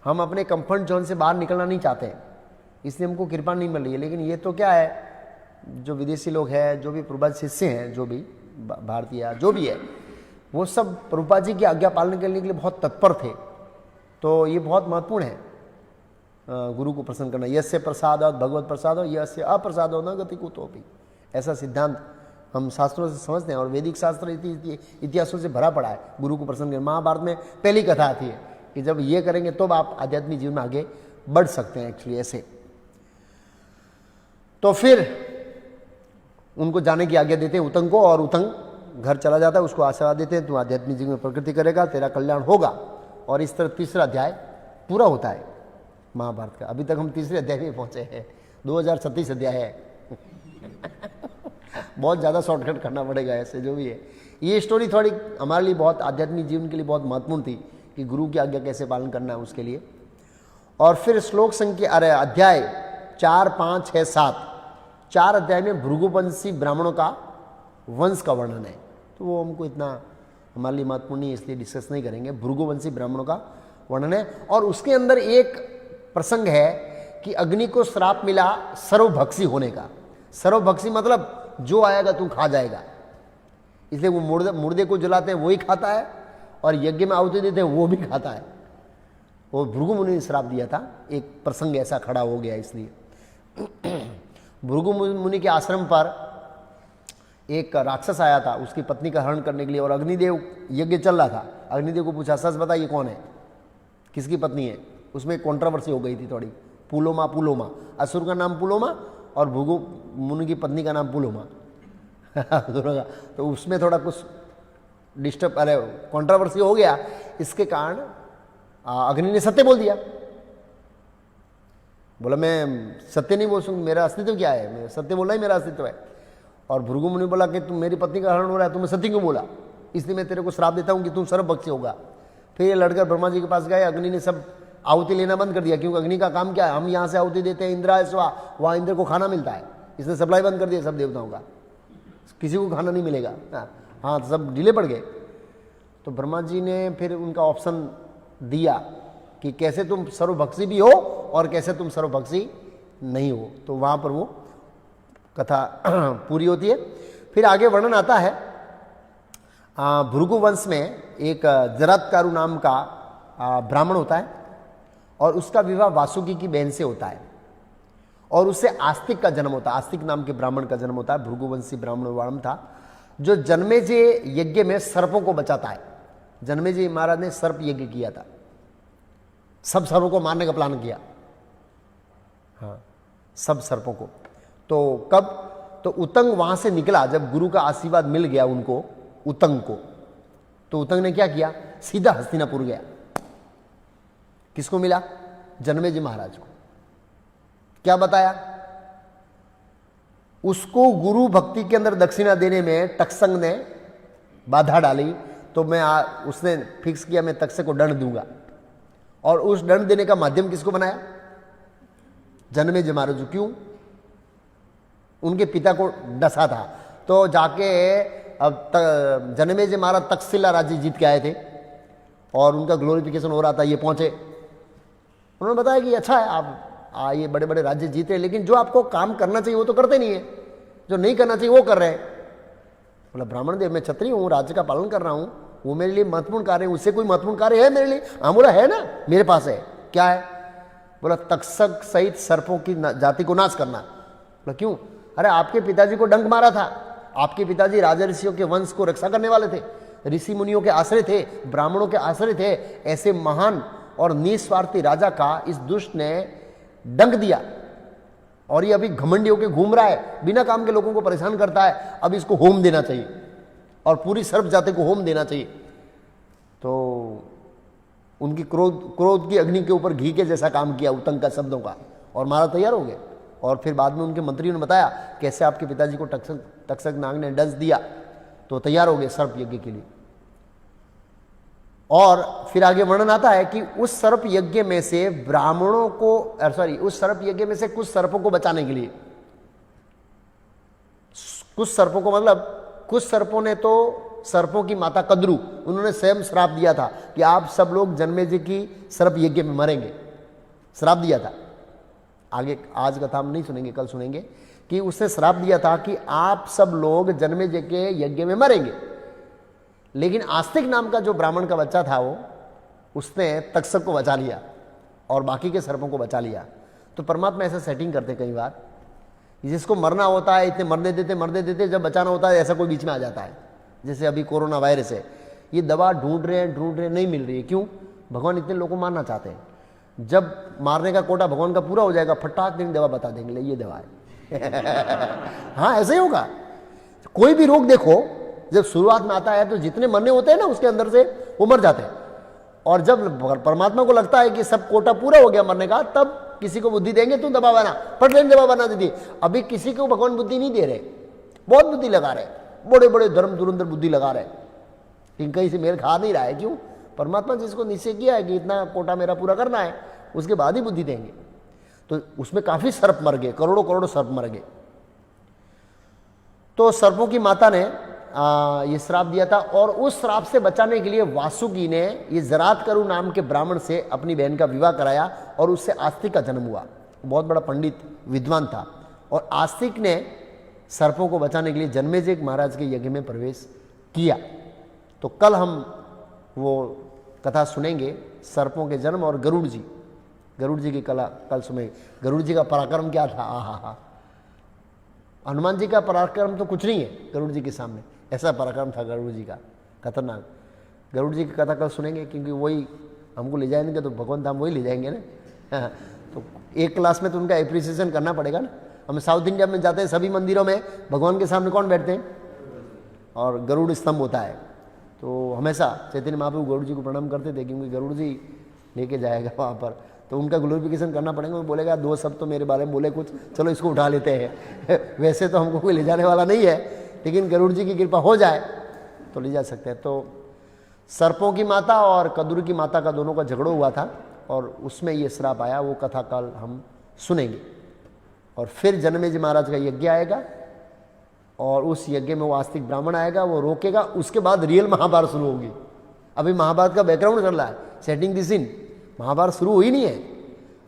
हम अपने कंफर्ट जोन से बाहर निकलना नहीं चाहते हैं, इसलिए हमको कृपा नहीं मिल रही है। लेकिन ये तो क्या है, जो विदेशी लोग हैं, जो भी प्रभुपाद शिष्य हैं, जो भी भारतीय जो भी है, वो सब प्रभुपाद जी की आज्ञा पालन करने के लिए बहुत तत्पर थे। तो ये बहुत महत्वपूर्ण है गुरु को प्रसन्न करना। यस्य प्रसाद भगवत प्रसाद यस्य अप्रसाद न गति कुतोपि, ऐसा सिद्धांत हम शास्त्रों से समझते हैं, और वैदिक शास्त्र इतिहासों से भरा पड़ा है गुरु को प्रसन्न करना। महाभारत में पहली कथा आती है कि जब ये करेंगे तो आप आध्यात्मिक जीवन में आगे बढ़ सकते हैं एक्चुअली ऐसे। तो फिर उनको जाने की आज्ञा देते हैं उतंग को, और उतंग घर चला जाता है, उसको आशीर्वाद देते हैं, तू आध्यात्मिक जीवन में प्रगति करेगा, तेरा कल्याण होगा। और इस तरह तीसरा अध्याय पूरा होता है महाभारत का। अभी तक हम तीसरे अध्याय में पहुंचे हैं, 2036 अध्याय है बहुत ज़्यादा शॉर्टकट करना पड़ेगा ऐसे, जो भी है। ये स्टोरी थोड़ी हमारे लिए बहुत आध्यात्मिक जीवन के लिए बहुत महत्वपूर्ण थी कि गुरु की आज्ञा कैसे पालन करना है उसके लिए। और फिर श्लोक संख्या अध्याय 4, 5, 6, 7 4 अध्याय में भृगुवंशी ब्राह्मणों का वंश का वर्णन है, तो वो हमको इतना हमारे लिए महत्वपूर्ण नहीं है, इसलिए डिस्कस नहीं करेंगे। भृगुवंशी ब्राह्मणों का वर्णन है, और उसके अंदर एक प्रसंग है कि अग्नि को श्राप मिला सर्वभक्षी होने का। सर्वभक्षी मतलब जो आएगा तू खा जाएगा, इसलिए वो मुर्दे को जलाते हैं वही खाता है, और यज्ञ में आहुति देते हैं वो भी खाता है। वो भृगु मुनि ने श्राप दिया था, एक प्रसंग ऐसा खड़ा हो गया। इसलिए भृगु मुनि के आश्रम पर एक राक्षस आया था उसकी पत्नी का हरण करने के लिए, और अग्निदेव यज्ञ चल रहा था। अग्निदेव को पूछा, सच बता ये कौन है, किसकी पत्नी है। उसमें कंट्रोवर्सी हो गई थी थोड़ी। पुलोमा, असुर का नाम पुलोमा और भृगु मुनि की पत्नी का नाम पुलोमा दोनों का, तो उसमें थोड़ा कुछ डिस्टर्ब कंट्रोवर्सी हो गया। इसके कारण अग्नि ने सत्य बोल दिया, बोला मैं सत्य नहीं बोल सकूँ, मेरा अस्तित्व क्या है, मैं सत्य बोलना ही मेरा अस्तित्व है। और भृगु मुनि बोला कि तुम मेरी पत्नी का हरण हो रहा है, तुमने सत्य क्यों बोला, इसलिए मैं तेरे को श्राप देता हूँ कि तुम सर्वभक्षी होगा। फिर ये लड़कर ब्रह्मा जी के पास गए, अग्नि ने सब आहुति लेना बंद कर दिया, क्योंकि अग्नि का काम क्या है, हम यहाँ से आहुति देते हैं इंद्राय स्वा, वहाँ इंद्र को खाना मिलता है, इसने सप्लाई बंद कर दिया सब देवताओं का, किसी को खाना नहीं मिलेगा। हाँ तो सब ढीले पड़ गए। तो ब्रह्मा जी ने फिर उनका ऑप्शन दिया कि कैसे तुम सर्वभक्षी भी हो और कैसे तुम सर्वभक्षी नहीं हो। तो वहाँ पर वो कथा पूरी होती है। फिर आगे वर्णन आता है, भृगु वंश में एक जरत्कारु नाम का ब्राह्मण होता है, और उसका विवाह वासुकी की बहन से होता है, और उससे आस्तिक का जन्म होता है। आस्तिक नाम के ब्राह्मण का जन्म होता है। भृगुवंशी ब्राह्मण था जो जन्मेजय यज्ञ में सर्पों को बचाता है। जन्मेजय महाराज ने सर्प यज्ञ किया था, सब सर्पों को मारने का प्लान किया, हाँ सब सर्पों को। तो कब, तो उतंग वहां से निकला जब गुरु का आशीर्वाद मिल गया उनको, उतंग को। तो उतंग ने क्या किया, सीधा हस्तिनापुर गया। किसको मिला, जन्मेजय महाराज को। क्या बताया उसको, गुरु भक्ति के अंदर दक्षिणा देने में टक्संग ने बाधा डाली, तो उसने फिक्स किया मैं तक्षक को दंड दूंगा। और उस दंड देने का माध्यम किसको बनाया, जन्मेजय महाराज। क्यों, उनके पिता को डसा था। तो जाके अब जन्मेजय महाराज तक्षशिला राज्य जीत के आए थे, और उनका ग्लोरिफिकेशन हो रहा था, ये पहुंचे। उन्होंने बताया कि अच्छा है आप ये बड़े बड़े राज्य जीते, लेकिन जो आपको काम करना चाहिए वो तो करते नहीं है, जो नहीं करना चाहिए वो कर रहे हैं। बोला ब्राह्मण देव मैं क्षत्रिय हूँ, राज्य का पालन कर रहा हूँ, वो मेरे लिए महत्वपूर्ण कार्य है, उससे कोई महत्वपूर्ण कार्य है मेरे लिए? हाँ बोला है ना, मेरे पास है। क्या है? बोला तक्षक सहित सर्पों की जाति को नाश करना। बोला क्यों? अरे आपके पिताजी को डंक मारा था, आपके पिताजी राजा ऋषियों के वंश को रक्षा करने वाले थे, ऋषि मुनियों के आश्रय थे, ब्राह्मणों के आश्रय थे। ऐसे महान और निस्वार्थी राजा का इस दुष्ट ने डंक दिया और ये अभी घमंडी होकर घूम रहा है, बिना काम के लोगों को परेशान करता है। अब इसको होम देना चाहिए और पूरी सर्प जाति को होम देना चाहिए। तो उनकी क्रोध की अग्नि के ऊपर घी के जैसा काम किया उतंका शब्दों का, और मारा तैयार हो गया। और फिर बाद में उनके मंत्रियों ने बताया कैसे आपके पिताजी को तक्षक नाग ने डस दिया, तो तैयार हो गए सर्प यज्ञ के लिए। और फिर आगे वर्णन आता है कि उस सर्प यज्ञ में से ब्राह्मणों को उस सर्प यज्ञ में से कुछ सर्पों को बचाने के लिए, कुछ सर्पों को मतलब कुछ सर्पों ने तो सर्पों की माता कद्रू, उन्होंने स्वयं श्राप दिया था कि आप सब लोग जन्मेजय की सर्प यज्ञ में मरेंगे, श्राप दिया था। आगे आज कथा हम नहीं सुनेंगे, कल सुनेंगे कि उसने श्राप दिया था कि आप सब लोग जन्मेजय के यज्ञ में मरेंगे। लेकिन आस्तिक नाम का जो ब्राह्मण का बच्चा था वो, उसने तक्षक को बचा लिया और बाकी के सर्पों को बचा लिया। तो परमात्मा ऐसा सेटिंग करते कई बार, जिसको मरना होता है इतने मरने देते, जब बचाना होता है ऐसा कोई बीच में आ जाता है। जैसे अभी कोरोना वायरस है, ये दवा ढूंढ रहे हैं नहीं मिल रही है। क्यों? भगवान इतने लोगों को मारना चाहते हैं। जब मारने का कोटा भगवान का पूरा हो जाएगा, फटाक दिन दवा बता देंगे, ले ये दवा है। हाँ ऐसे ही होगा। कोई भी रोग देखो, जब शुरुआत में आता है तो जितने मरने होते हैं ना उसके अंदर से वो मर जाते हैं, और जब परमात्मा को लगता है कि सब कोटा पूरा हो गया मरने का, तब किसी को बुद्धि देंगे, तू दवा बना, फट लेने दवा बना देती। अभी किसी को भगवान बुद्धि नहीं दे रहे, बहुत बुद्धि लगा रहे, बड़े बड़े धर्म धुरंधर बुद्धि लगा रहे, लेकिन कहीं से मेल खा नहीं रहा है। क्यों? परमात्मा जिसको निश्चय किया है कि इतना कोटा मेरा पूरा करना है, उसके बाद ही बुद्धि देंगे। तो उसमें काफी सर्प मर गए, करोड़ों सर्प मर गए। तो सर्पों की माता ने ये श्राप दिया था, और उस श्राप से बचाने के लिए वासुकी ने ये जरातकरु नाम के ब्राह्मण से अपनी बहन का विवाह कराया, और उससे आस्तिक का जन्म हुआ। बहुत बड़ा पंडित विद्वान था, और आस्तिक ने सर्पों को बचाने के लिए जन्मेजय महाराज के यज्ञ में प्रवेश किया। तो कल हम वो कथा सुनेंगे, सर्पों के जन्म और गरुड़ जी की कला कल सुनेंगे। गरुड़ जी का पराक्रम क्या था? आहा, हनुमान जी का पराक्रम तो कुछ नहीं है गरुड़ जी के सामने, ऐसा पराक्रम था गरुड़ जी का, खतरनाक। गरुड़ जी की कथा कल सुनेंगे, क्योंकि वही हमको ले जाएंगे तो भगवान धाम वही ले जाएंगे ना। तो एक क्लास में तो उनका एप्रिसिएशन करना पड़ेगा ना। हम साउथ इंडिया में जाते हैं, सभी मंदिरों में भगवान के सामने कौन बैठते हैं? और गरुड़ स्तंभ होता है। तो हमेशा चैतन्य महाप्रभु गरुड़ जी को प्रणाम करते थे, क्योंकि गरुड़ जी लेके जाएगा वहाँ पर, तो उनका ग्लोरिफिकेशन करना पड़ेगा। वो बोलेगा दो शब्द तो मेरे बारे में बोले कुछ, चलो इसको उठा लेते हैं। वैसे तो हमको कोई ले जाने वाला नहीं है, लेकिन गरुड़ जी की कृपा हो जाए तो ले जा सकते हैं। तो सर्पों की माता और कद्रू की माता का दोनों का झगड़ा हुआ था, और उसमें ये श्राप आया। वो कथा कल हम सुनेंगे। और फिर जन्मेजय महाराज का यज्ञ आएगा, और उस यज्ञ में वो आस्तिक ब्राह्मण आएगा, वो रोकेगा। उसके बाद रियल महाभारत शुरू होगी। अभी महाभारत का बैकग्राउंड चल रहा है, सेटिंग द सीन। महाभारत शुरू हुई नहीं है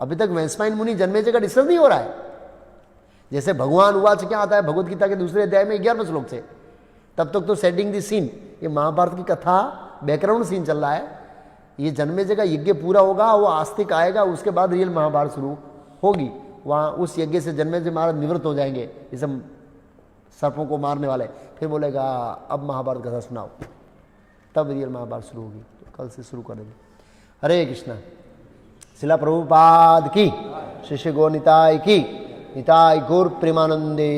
अभी तक। वैश्वायन मुनि जन्मेजय का डिस्कस नहीं हो रहा है। जैसे भगवान उवाच क्या आता है भगवत गीता के दूसरे अध्याय में 11वें श्लोक से, तब तक तो सेटिंग द सीन, ये महाभारत की कथा बैकग्राउंड सीन चल रहा है। ये जन्मेजय का यज्ञ पूरा होगा, वो आस्तिक आएगा, उसके बाद रियल महाभारत शुरू होगी। वहाँ उस यज्ञ से जन्मेजय महाराज निवृत्त हो जाएंगे, ये सब सर्पों को मारने वाले। फिर बोलेगा अब महाभारत कथा सुनाओ, तब रियल महाभारत शुरू होगी। तो कल से शुरू करेंगे। हरे कृष्णा। शिला प्रभुपाद की, शिष्य गो निताय की, निताय गौर प्रेमानंदे।